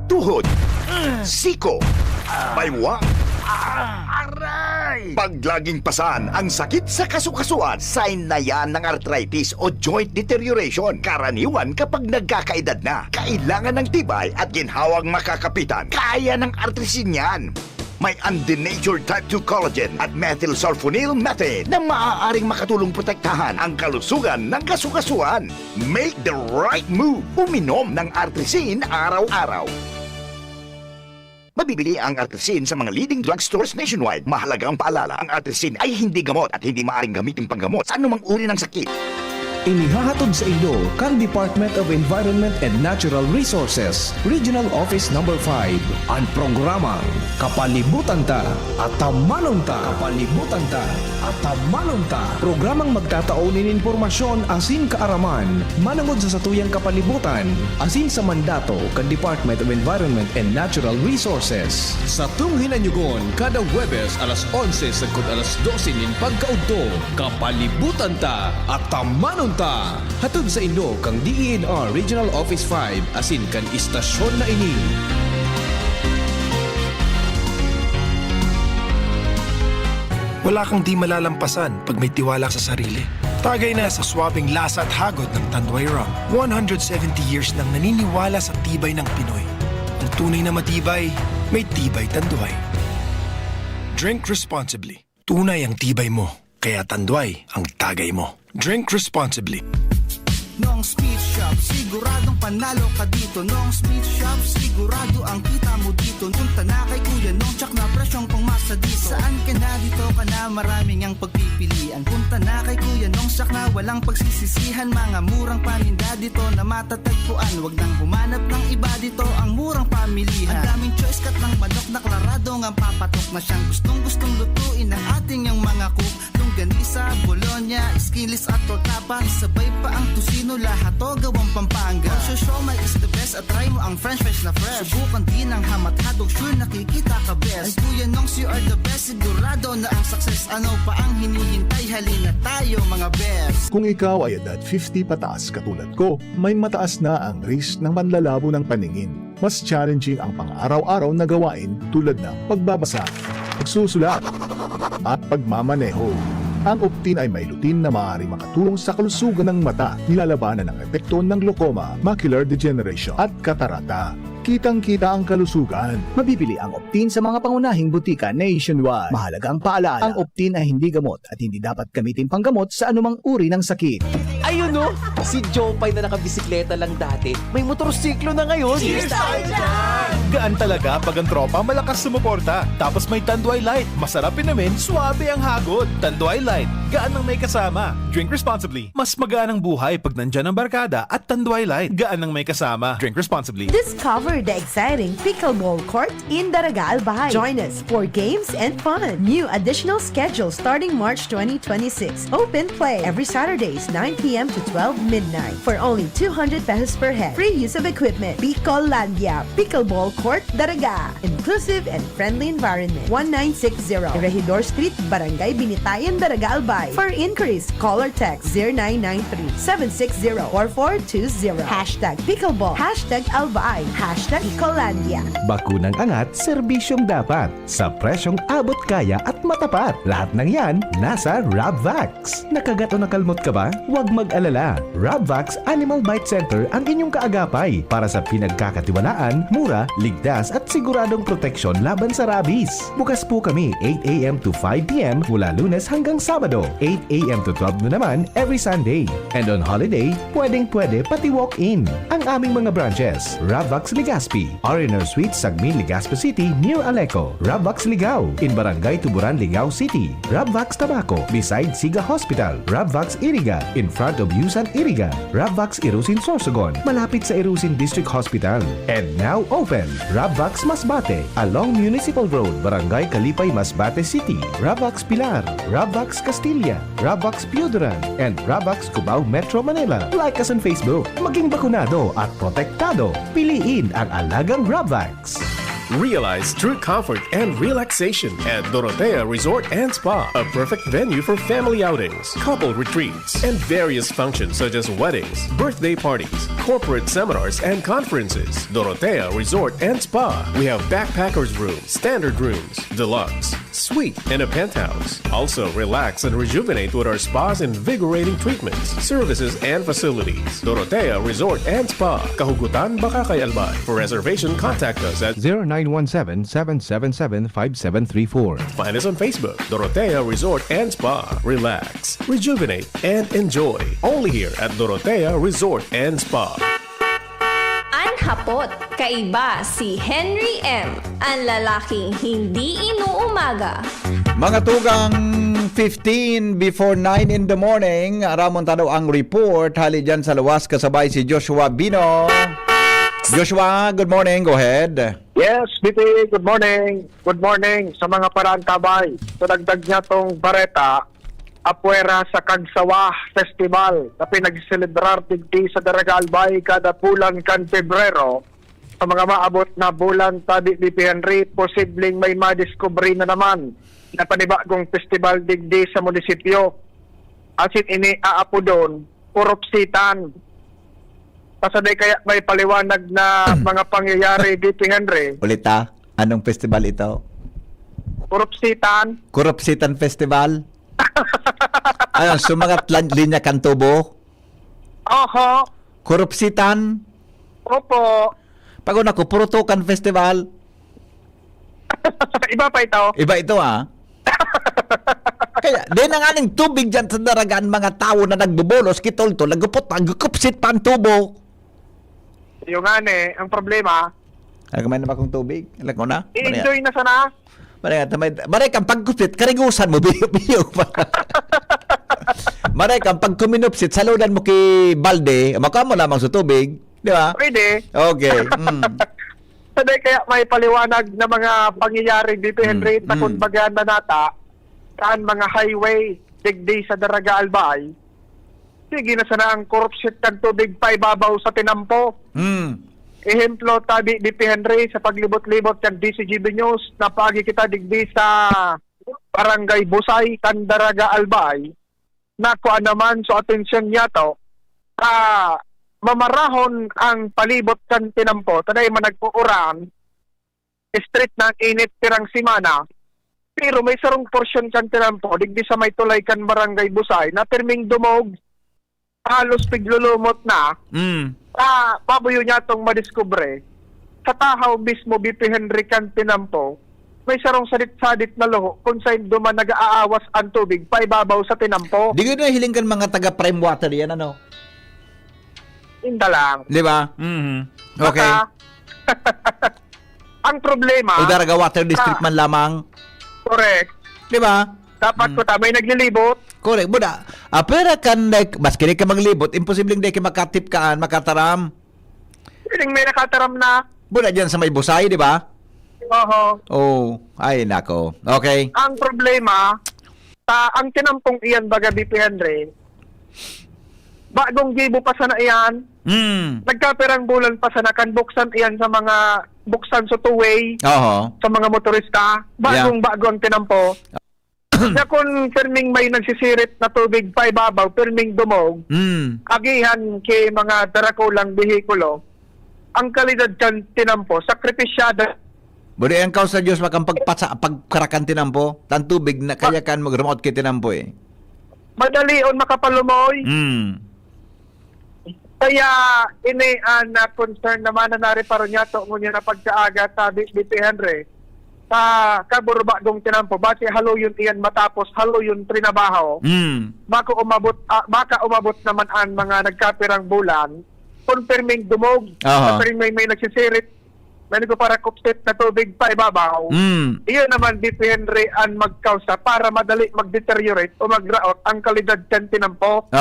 Tuhod. Siko. Baywang. Aray! Pag laging pasan ang sakit sa kasukasuan, sign na yan ng arthritis o joint deterioration. Karaniwan kapag nagkakaedad na. Kailangan ng tibay at ginhawang makakapitan. Kaya ng artrisin yan. May undenatured type 2 collagen at methylsulfonyl methane na maaaring makatulong protektahan ang kalusugan ng kasukasuan. Make the right move. Uminom ng Artrisin araw-araw. Mabibili ang Artrisin sa mga leading drugstores nationwide. Mahalagang paalala, ang Artrisin ay hindi gamot at hindi maaaring gamitin panggamot sa anumang uri ng sakit.
Inihahatod sa inyo kang Department of Environment and Natural Resources, Regional Office No. 5, ang programang Kapalibutan Ta at Tamanong Ta. Kapalibutan Ta at Tamanong Ta. Programang magtataunin informasyon asin kaaraman, manangod sa satuyang kapalibutan, asin sa mandato kan Department of Environment and Natural Resources. Sa tunghinanyugon, kada Huwebes alas 11 sagkod alas 12 nin pagkaudto, Kapalibutan Ta at Tamanong Ta. Hatod sa Indo kang DENR Regional Office 5 asin kan istasyon na ini.
Wala kang di malalampasan pag may tiwala sa sarili. Tagay na sa swabing lasa at hagod ng Tanduay Rum. 170 years nang naniniwala sa tibay ng Pinoy. Ang tunay na matibay, may tibay Tanduay. Drink responsibly. Tunay ang tibay mo, kaya Tanduay ang tagay mo. Drink responsibly.
Noong Speed Shop, siguradong panalo ka dito. Noong Speed Shop, sigurado ang kita mo dito. Punta na kay Kuya Nong, tsak na presyong pangmasa dito. Saan ka na dito ka na, maraming ang pagpipilian. Punta na kay Kuya Nong, tsak na walang pagsisisihan. Mga murang paninda dito na matatagpuan. Huwag nang humanap ng iba dito, ang murang pamilihan. Ang daming choice kat ng manok na klarado ang papatok na siyang gustong lutuin ng ating yung mga cook. Longganisa, Bologna, skinless at tortapa. Sabay pa ang tusino, lahat o gawang Pampanga. Ang siomai is the best at try mo ang french fries na fresh. Subukan din ang hamat-hadog, sure nakikita ka best. Ay Kuya Nongs, you are the best, sigurado na ang success. Ano pa ang hinihintay, halina tayo mga best.
Kung ikaw ay edad 50 pataas katulad ko, may mataas na ang risk ng panlalabo ng paningin. Mas challenging ang pang-araw-araw na gawain tulad ng pagbabasa, pagsusulat, at pagmamaneho. Ang Optin ay may lutin na maaari makatulong sa kalusugan ng mata, nilalabanan ang epekto ng glaucoma, macular degeneration at katarata.
kitang-kita ang kalusugan. Mabibili ang Optin sa mga pangunahing butika nationwide. Mahalaga ang paalala, ang Optin ay hindi gamot at hindi dapat gamitin panggamot sa anumang uri ng sakit.
Ayun no, si Jopay na nakabisikleta lang dati, may motorsiklo na ngayon.
Cheers tayo dyan! Gaan talaga pag ang tropa malakas sumuporta. Tapos may Tanduay Light, masarap namin, suabe ang hagod. Tanduay Light, gaan ng may kasama. Drink responsibly. Mas magaan ang buhay pag nandyan ang barkada at Tanduay Light, gaan ng may kasama. Drink responsibly.
Discover the exciting pickleball court in Daraga Albay. Join us for games and fun. New additional schedule starting March 2026. Open play every Saturdays 9 p.m. to 12 midnight for only 200 pesos per head. Free use of equipment. Bicollandia Pickleball Court, Daraga. Inclusive and friendly environment. 1960 Regidor Street, Barangay Binitayan, Daraga Albay. For inquiries, call or text 0993-760-4420. Hashtag Pickleball. Hashtag Albay. Hashtag Bicollandia.
Bakunang angat, serbisyong dapat. Sa presyong abot kaya at matapat. Lahat ng yan, nasa Rabvax. Nakagat o nakalmot ka ba? Huwag mag-alala. Rabvax Animal Bite Center ang inyong kaagapay para sa pinagkakatiwalaan, mura, ligtas at siguradong proteksyon laban sa rabies. Bukas po kami 8 a.m. to 5 p.m. mula Lunes hanggang Sabado, 8 a.m. to 12 na naman every Sunday. And on holiday, pwedeng-pwede pati walk-in. Ang aming mga branches, Rabvax Legazpi, R&R Suites, Sagmin, Legazpi City, near Aleco. Rabvax Ligao, in Barangay Tuburan, Ligao City. Rabvax Tabaco, beside Siga Hospital. Rabvax Iriga, in front of Yusan Iriga. Rabvax Irusin Sorsogon, malapit sa Irusin District Hospital. And now open, Rabvax Masbate, along Municipal Road, Barangay Kalipay, Masbate City. Rabvax Pilar, Rabvax Castilla, Rabvax Piudaran, and Rabvax Cubao Metro Manila. Like us on Facebook. Maging bakunado at protektado. Piliin ang alagang Rabvax.
Realize true comfort and relaxation at Dorotea Resort and Spa, a perfect venue for family outings, couple retreats, and various functions such as weddings, birthday parties, corporate seminars, and conferences. Dorotea Resort and Spa. We have backpackers rooms, standard rooms, deluxe, suite, and a penthouse. Also, relax and rejuvenate with our spas and invigorating treatments, services, and facilities. Dorotea Resort and Spa, Kahugutan, Bakakay, Albay. For reservation, contact us at
0917-777-5734.
Find us on Facebook, Dorotea Resort and Spa. Relax, rejuvenate, and enjoy. Only here at Dorotea Resort and Spa.
Anhapot, kaiba si Henry M. Ang lalaking hindi inuumaga.
Mga tugang 15 before 9 in the morning, Ramon Tado ang report. Hali dyan sa luwas kasabay si Joshua Bino. Joshua, good morning. Go ahead.
Yes, BP, good morning. Good morning sa mga paraantabay. So dagdag niya tong bareta, apwera sa Kagsawa Festival na pinagselebrar digdi sa Daraga Albay kada bulan kan Pebrero. Sa mga maabot na bulan tabi BP Henry, posibleng may madiscovery na naman na panibagong festival digdi sa munisipyo. Asin ini aapo doon, Kurupsitan. Pasaday kaya may paliwanag na mga pangyayari dito, Henry.
Ulit anong festival ito?
Kurupsitan.
Kurupsitan Festival? Ano, sumagat linya Kantubo?
Oho.
Kurupsitan?
Opo.
Pag una ko, Purutukan Festival?
Iba pa ito?
Iba ito Kaya, di na nga ng tubig dyan sa daragaan mga tao na nagbubolos, kitolto, nagupot, nagkupsit pa ang tubo.
Yung nga ang problema.
Alam na ba kong tubig? Alam ko na?
I-enjoy na sana.
Maray kang pagkupsit, karigusan mo, biyo pa. Maray kang pag kuminupsit, saludan mo kay Balde, maka mo lamang sa tubig. Di ba?
Pwede.
Okay.
Sabi kaya may paliwanag na mga pangyayari dito, Henry, takot bagaan na nata, saan mga highway, digdi sa Daraga Albay, sige na sana ang korupsit ng tubig pa ibabaw sa tinampo. Ehemplo, tabi di Henry, sa paglibot-libot ng DCGB News, napagi kita digdi sa Barangay Busay, Daraga Albay, na kuan naman so atensyon niya to, mamarahon ang palibot ng tinampo, tanay managpuuran, street ng init tirang simana, pero may sarong porsyon kan tinampo, digdi sa may tulay kan Barangay Busay, na terming dumog, halos piglulumot na, babuyo niya itong madiskubre, sa tahaw mismo BP Henry kan tinampo, may sarong sadit-sadit na loho kung saan duman nag-aawas ang tubig paibabaw sa tinampo.
Di ko na hilingkan mga taga-prime water yan, ano?
Inda lang.
Di ba? Okay.
Ang problema...
O Daraga Water District man lamang.
Correct.
Di ba?
Dapat ko may naglilibot.
Correct. Buda, pero kan, maski di ka maglibot, imposibleng di ka makatip kaan, makataram.
Piling may nakataram na.
Buda dyan sa may busay, di ba?
Oho.
Oh, ay nako. Okay.
Ang problema, ang tinampong iyan baga BP Henry, bagong gibo pa sana iyan, nagkapirang bulan pa sana kan buksan iyan sa mga buksan sa two-way, sa mga motorista, bago ang tinampo. Na kung firming may nagsisirit na tubig pa ibabaw, firming dumog, agihan kay mga darakulang bihikulo, ang kalidad kan tinampo, sakripisyada.
Budi ang kaus sa Diyos makang pagkarakan tinampo, tan tubig na kaya kan mag-remote kay tinampo eh.
Madalion makapalumoy. Kaya ini ang concern naman na nariparo niya to ngunya na pagkaaga sa BP Henry. Sa kaburbagong tinampo, base halo yun iyan matapos halo yun trinabaho. Baka umabot naman ang mga nagkapirang bulan, confirming dumog, confirming may nagsisirit, may ko para kupsit na tubig pa ibabaw. Iyon naman BP Henry ang magkausa para madali mag-deteriorate o mag-raot ang kalidad kan tinampo.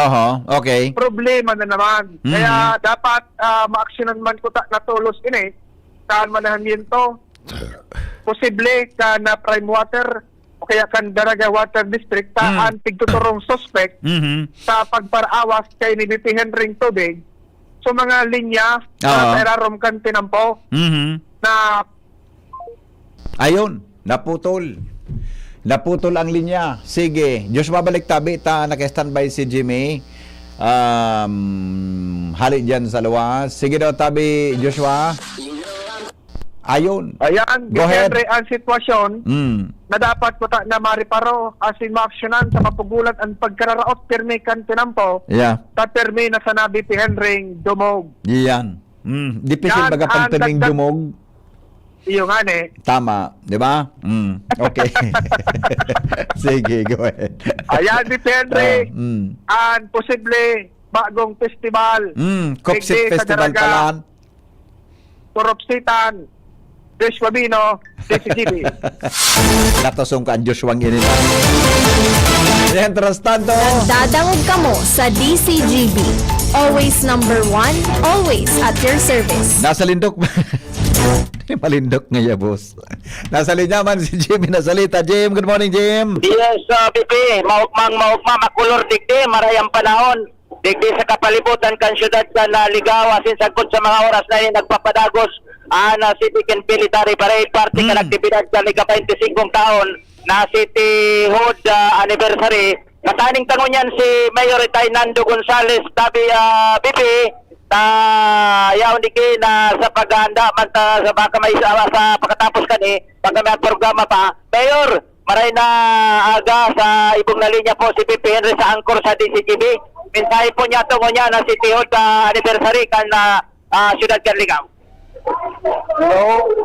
Okay.
Problema na naman. Kaya dapat maaksyonan man ko na tulos ini, kaan manahan yun to. Posible ka na prime water o kaya kan Daraga Water District taan tigtuturong suspect sa pagparaawas kay ni BP Henry tubig so mga linya na erarom kan tinampo na
ayun, naputol ang linya. Sige, Diyos mabalik tabi ta naka-standby si Jimmy. Hali dyan sa luwas. Sige daw tabi, Joshua. Ayun.
Ayan,
go ahead.
Ang sitwasyon na dapat ko na mariparo asin maaksyonan sa mapugulan ang pagkararaot pirmi kan tinampo. Ta pirmi na sa BP Henry dumog.
Yan. Dipisil baga pag pirming dumog.
Iyo nga ne.
Tama, di ba? Okay. Sige, go ahead.
Ayan, BP Henry. Ang posible bagong festival.
Kopsit Festival palaan.
Turopsitan. Joshua Bino, DCGB.
Natasong ka ang Joshua nginin. Mientras tanto,
nagdadangog ka mo sa DCGB. Always number 1, always at your service.
Nasa lindok. Malindok nga boss. Nasa linyaman si Jimmy nasalita. Jim, good morning, Jim.
Yes, BP. Maugma, makulor digdi, marayang panahon. Digdi sa kapalibutan kan syudad sa Ligaw, asin sagkod sa mga oras na yun, nagpapadagos na City Military Parade, parte ka aktibidad sa Liga 25 taon na City Hood Anniversary. Kataning tangon yan si Mayor Nando Gonzales, tabi BP, yaw niki na sa paghahanda man sa baka may sa pagkatapos kani pag may programa pa. Mayor, maray na aga sa ibong na linya po si BP Henry sa angkor sa DCGB. Mensahe po niya tungo niya na City Hall Anniversary kan Siyudad Carligao.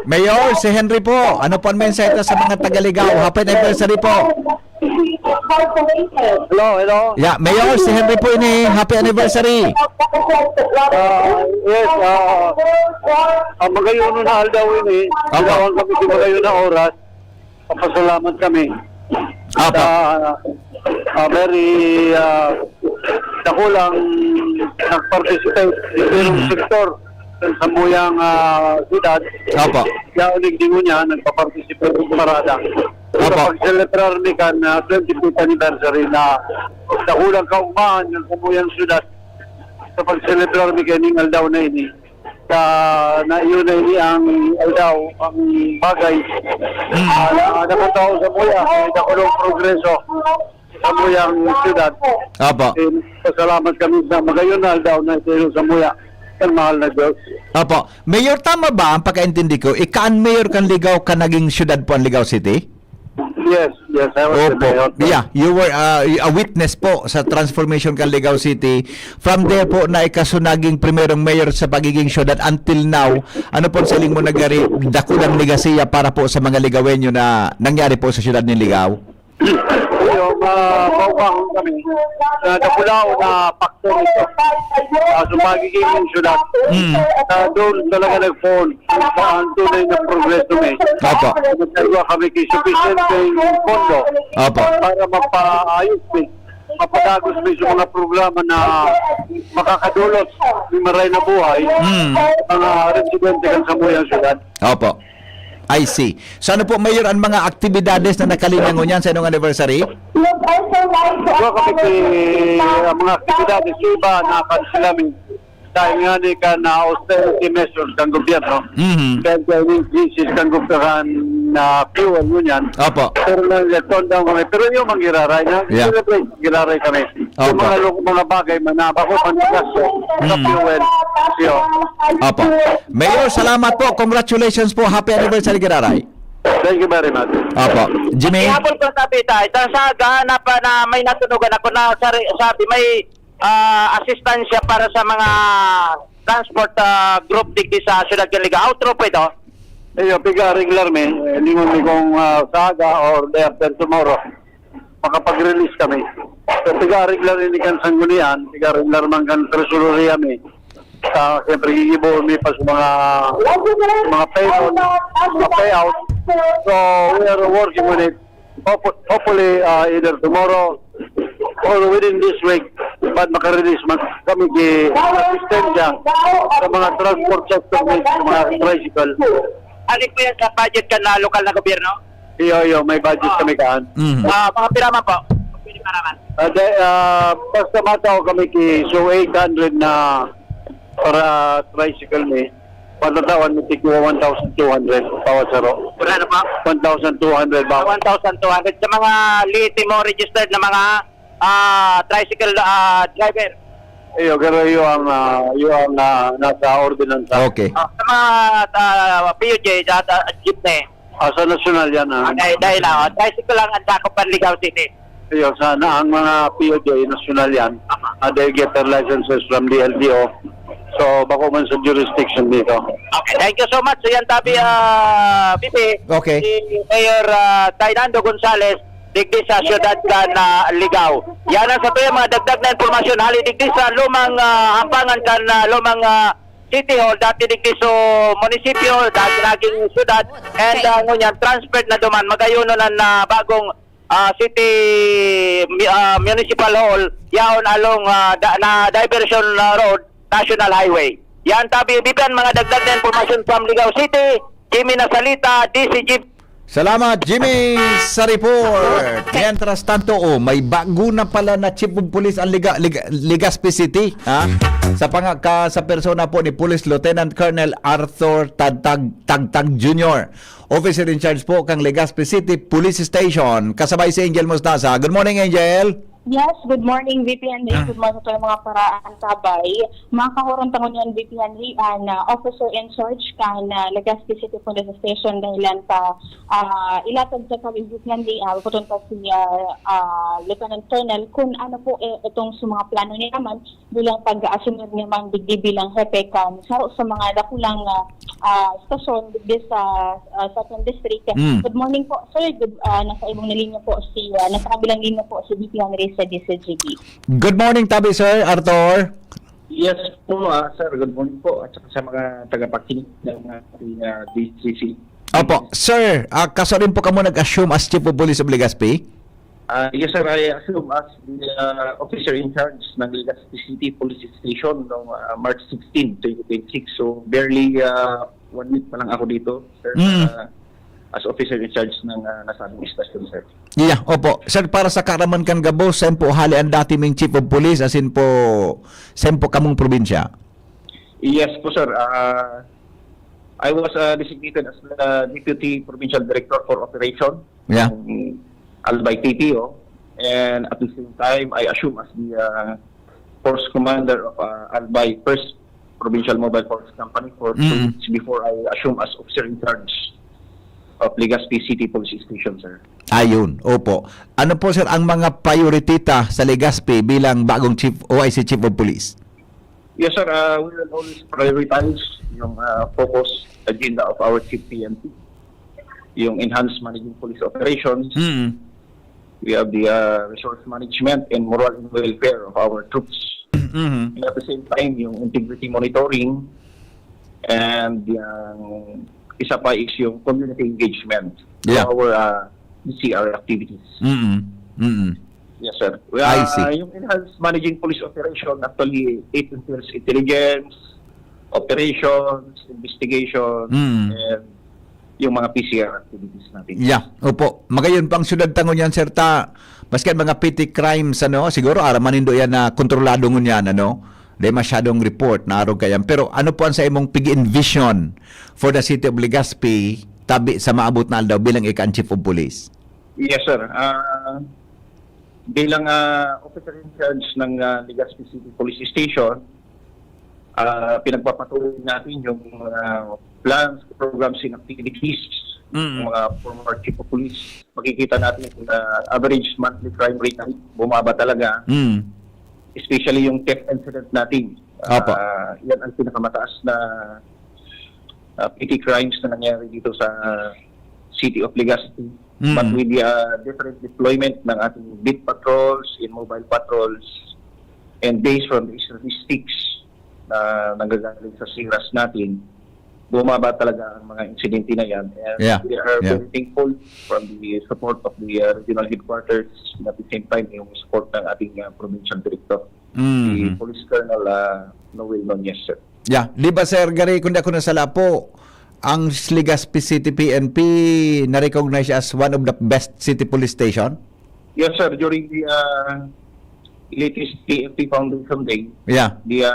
Mayor, si Henry po. Ano po ang mensahe sa mga taga-Ligaw? Happy anniversary po.
Hello.
Yeah, Mayor, si Henry po ini. Happy anniversary.
Yes, magayon na aldaw ini. Ilawan kami si magayon na oras. Papasalamat kami. Very dakulang nag-participate sa sektor sa muyang siyudad. Kaya ulit din mo niya, nagpa-participate sa parada. Sa pag-celebrar ni kan 25th anniversary na dakulang kaugmahan ng kumuyang siyudad sa pag-celebrar ni kaning aldaw na ini. Na yun na ini ang aldaw, ang bagay na nakatao sa muya, dakulong progreso sa muyang siyudad. Pasalamat kami sa magayon na aldaw na ito sa muya. Ang mahal na Diyos.
Mayor, tama ba ang pagkaintindi ko? Ikaan mayor kan Ligaw ka naging syudad po ang Ligaw City?
Yes, I was the mayor.
Yeah, you were a witness po sa transformation kan Ligao City. From there po na ikaso naging primerong mayor sa pagiging syudad until now. Ano po sa mo nagari dakulang ligasiya para po sa mga Ligawenyo na nangyari po sa syudad ng Ligao?
Yung paupang kami na Dakulao na faktor ito sa magiging syudad. Doon talaga nag-phone ang tunay na progreso may.
Opo.
Nagtagawa kami kay sufficient yung pondo para mapaayos mapagagos may sa mga programa na makakadulot ng maray na buhay mga residente kan sa muyang syudad.
Opo. I see. So ano po, Mayor, ang mga aktibidades na nakalingangon yan sa inyong anniversary?
So kami mga aktibidades iba na kansilamin dahil nga ni ka na austerity measures ng gobyerno. Kaya yung increases ng gobyerno na fuel yun yan.
Opo.
Pero nag-tone down kami. Pero yung manggiraray na, giraray kami. Yung mga bagay manabako, pagkaso, sa fuel, yun.
Opo. Mayor, salamat po. Congratulations po. Happy anniversary, Giraray.
Thank you very much.
Opo. Jimmy?
Ihapon ko sabi tayo, sa gahanap na may natunugan ako na sabi may asistansya para sa mga transport group digdi sa Ciudad Caliga. Outro po ito?
Piga regular lingon mi kung saga or day after tomorrow makapag-release kami. So piga regular ini kan sanggunian, piga regular man kan treasury mi. Siyempre gigibo mi pa sa mga payout. So we are working on it. Hopefully either tomorrow or within this week ba't makarelease kami assistensya sa mga transport sector sa mga tricycle.
Ano po yan sa budget ka na lokal na gobyerno?
Iyo, may budget kami kaan.
Mga piraman po. Pwede paraman.
Basta matao kami so 800 na para tricycle patatawan mo tigwa 1,200 bawat saro.
Wala na pa?
1,200 bawat.
1,200 sa mga mo registered na mga tricycle driver.
Pero yung nasa ordinance.
Okay.
Sa mga PUJ, jeepney.
Sa national yan.
Okay, dahil tricycle lang ang sakop ng Ligao City.
Sana ang mga PUJ, national yan. They get their licenses from the LTO. So, bako man sa jurisdiction dito.
Okay, thank you so much. So yan tabi, Pipi.
Okay.
Si Mayor Tainando Gonzales, digdi sa siyudad ka na Ligao. Yan ang sa ito yung mga dagdag na informasyon. Hali digdi sa lumang hampangan ka na lumang City Hall, dati digdi sa munisipyo, dati naging siyudad. And ngunyan, transferred na duman. Magayuno na bagong City Municipal Hall, yaon along na diversion road, National Highway. Yan tabi, bibian mga dagdag na informasyon from Ligao City. Jimmy Nasalita, DCG.
Salamat, Jimmy, sa report. Mientras tanto, may bago na pala na chief of police ang Legazpi City. Sa persona po ni Police Lieutenant Colonel Arthur Tagtag Jr., officer in charge po kang Legazpi City Police Station. Kasabay si Angel Mostasa. Good morning, Angel.
Yes, good morning, VP Henry. Good morning sa mga paraan sabay. Mga kahurang tangon yan, VP Henry, officer in charge kan Legazpi City Police Station dahilan pa ilatag sa kami, VP Henry, putun pa si Lieutenant Colonel kung ano po itong sa mga plano niya naman bilang pag-asumir niya man digdi bilang hepe kan sa mga dakulang stasyon digdi sa Southern District. Good morning po, sir. Nasa ibang linya po nasa kabilang linya po si VP Henry sa DCGB.
Good morning, tabi, sir. Arthur.
Yes po, sir. Good morning po. At saka sa mga tagapakinig ng DCC.
Opo. Sir, kaso rin po kamo nag-assume as Chief of Police of Legazpi?
Yes, sir. I assume as the officer in charge ng Legazpi City Police Station noong March 16, 2026. So, barely 1 week pa lang ako dito, sir. As officer in charge ng nasabing station, sir.
Yeah, opo. Sir, para sa karaman kan gabo, saan po hali ang dati ming Chief of Police saan po kamong probinsya?
Yes po, sir. I was designated as the Deputy Provincial Director for Operation.
Yeah.
Albay TPO. And at the same time, I assume as the Force Commander of Albay 1st Provincial Mobile Force Company for 2 weeks before I assume as officer in charge of Legazpi City Police Station, sir.
Ayun, opo. Ano po sir ang mga prioritita sa Legazpi bilang bagong OIC Chief of Police?
Yes, sir. We will always prioritize yung focus agenda of our Chief PNP. Yung enhanced managing police operations. We have the resource management and moral and welfare of our troops. And at the same time, yung integrity monitoring and yung isa pa is yung community engagement to our PCR activities. Yes, sir.
I see.
Yung enhanced managing police operation, actually, it entails intelligence, operations, investigation, and yung mga PCR activities natin.
Yeah, opo. Magayon pang syudad tangon yan, sir, maskan mga petty crimes, siguro aramanin do yan na kontrolado ngun yan, Di masyadong report na arog kayan. Pero ano po ang sa imong pig-envision for the city of Legazpi tabi sa maabot na aldaw bilang ika Chief of Police?
Yes, sir. Bilang officer in charge ng Legazpi City Police Station, pinagpapatuloy natin yung plans, programs, and activities ng mga former Chief of Police. Makikita natin yung average monthly crime rate na bumaba talaga. Especially yung theft incident natin. Yan ang pinakamataas na petty crimes na nangyari dito sa City of Legazpi. But with the different deployment ng ating beat patrols, in mobile patrols, and based from the statistics na nanggagaling sa SIRAS natin, bumaba talaga ang mga insidente na yan. And we are very thankful from the support of the regional headquarters and at the same time yung support ng ating provincial director, the Police Colonel Noel Nunez, sir.
Yeah, di ba sir, gari kundi ako nasala po, ang Legazpi City PNP na-recognize as one of the best city police station?
Yes, sir. During the latest PNP Foundation Day, the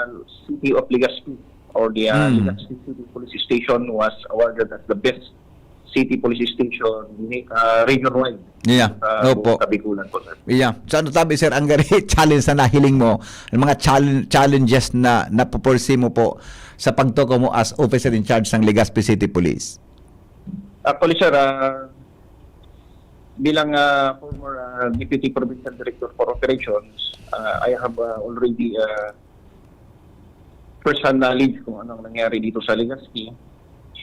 City of Legazpi or the Legazpi City Police Station was awarded as the best city police station region-wide.
Opo.
Sa Bikulan po, sir.
So ano tabi sir, ang gari challenge na nahiling mo, ang mga challenges na napupursue mo po sa pagtuko mo as officer in charge ng Legazpi City Police?
Actually, sir, bilang former Deputy Provincial Director for Operations, I have already first-hand knowledge kung anong nangyari dito sa Legazpi.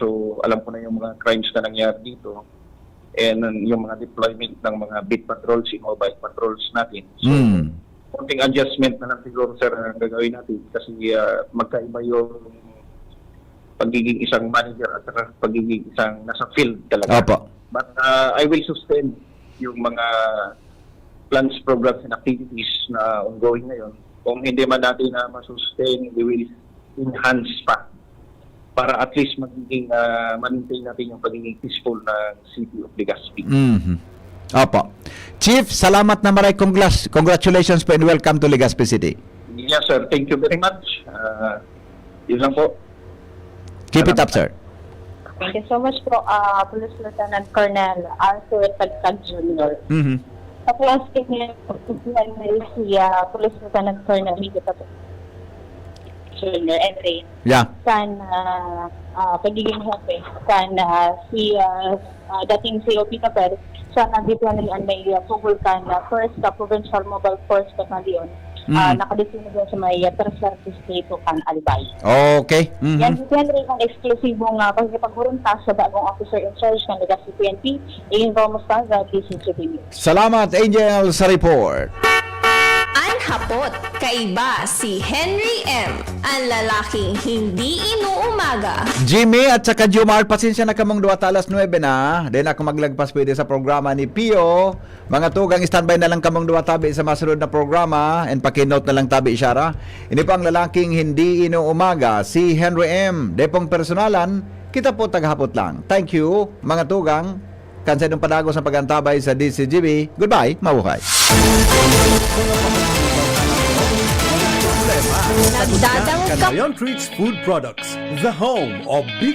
So, alam ko na yung mga crimes na nangyari dito and yung mga deployment ng mga beat patrols, mobile patrols natin. So, konting adjustment na lang siguro, sir, ang gagawin natin kasi magkaiba yung pagiging isang manager at saka pagiging isang nasa field talaga. But I will sustain yung mga plans, programs, and activities na ongoing ngayon. Kung hindi man natin na masustain, we will enhance pa para at least magiging maintain natin yung pagiging peaceful ng City of Legazpi.
Chief, salamat na maray. Congratulations po and welcome to Legazpi City.
Yes, sir. Thank you very much. Yun lang po.
Keep it up, sir.
Thank you so much po, Police Lieutenant Colonel Arthur Tagtag Jr. Tapos, kanya si Police Lieutenant Colonel Miguel Jr. and Rain. Kan pagiging happy. Kan si dating COP Taper, sana dito na may pugulkan na first provincial mobile force pa na diyon. Nakadesino sa may Tercer Distrito kan Albay.
Okay.
Yan si Henry ang eksklusibong pagkipagurunta sa bagong officer in charge ng Legazpi PNP, Ian Romustaza, DCGB News.
Salamat, Angel, sa report.
Anhapot, kaiba si Henry M., ang lalaking hindi inuumaga.
Jimmy at saka Jomar, pasensya na kamong 2:09 na. Then ako maglagpas pwede sa programa ni Pio. Mga tugang, standby na lang kamong 2 tabi sa masunod na programa and pakinote na lang tabi isyara. Ini pa ang lalaking hindi inuumaga, si Henry M. Depong personalan, kita po taghapot lang. Thank you, mga tugang. Kansay ng padago sa pagantabay sa DCGB. Goodbye, mabuhay.
Canayon Treats Food Products, the home of Bicol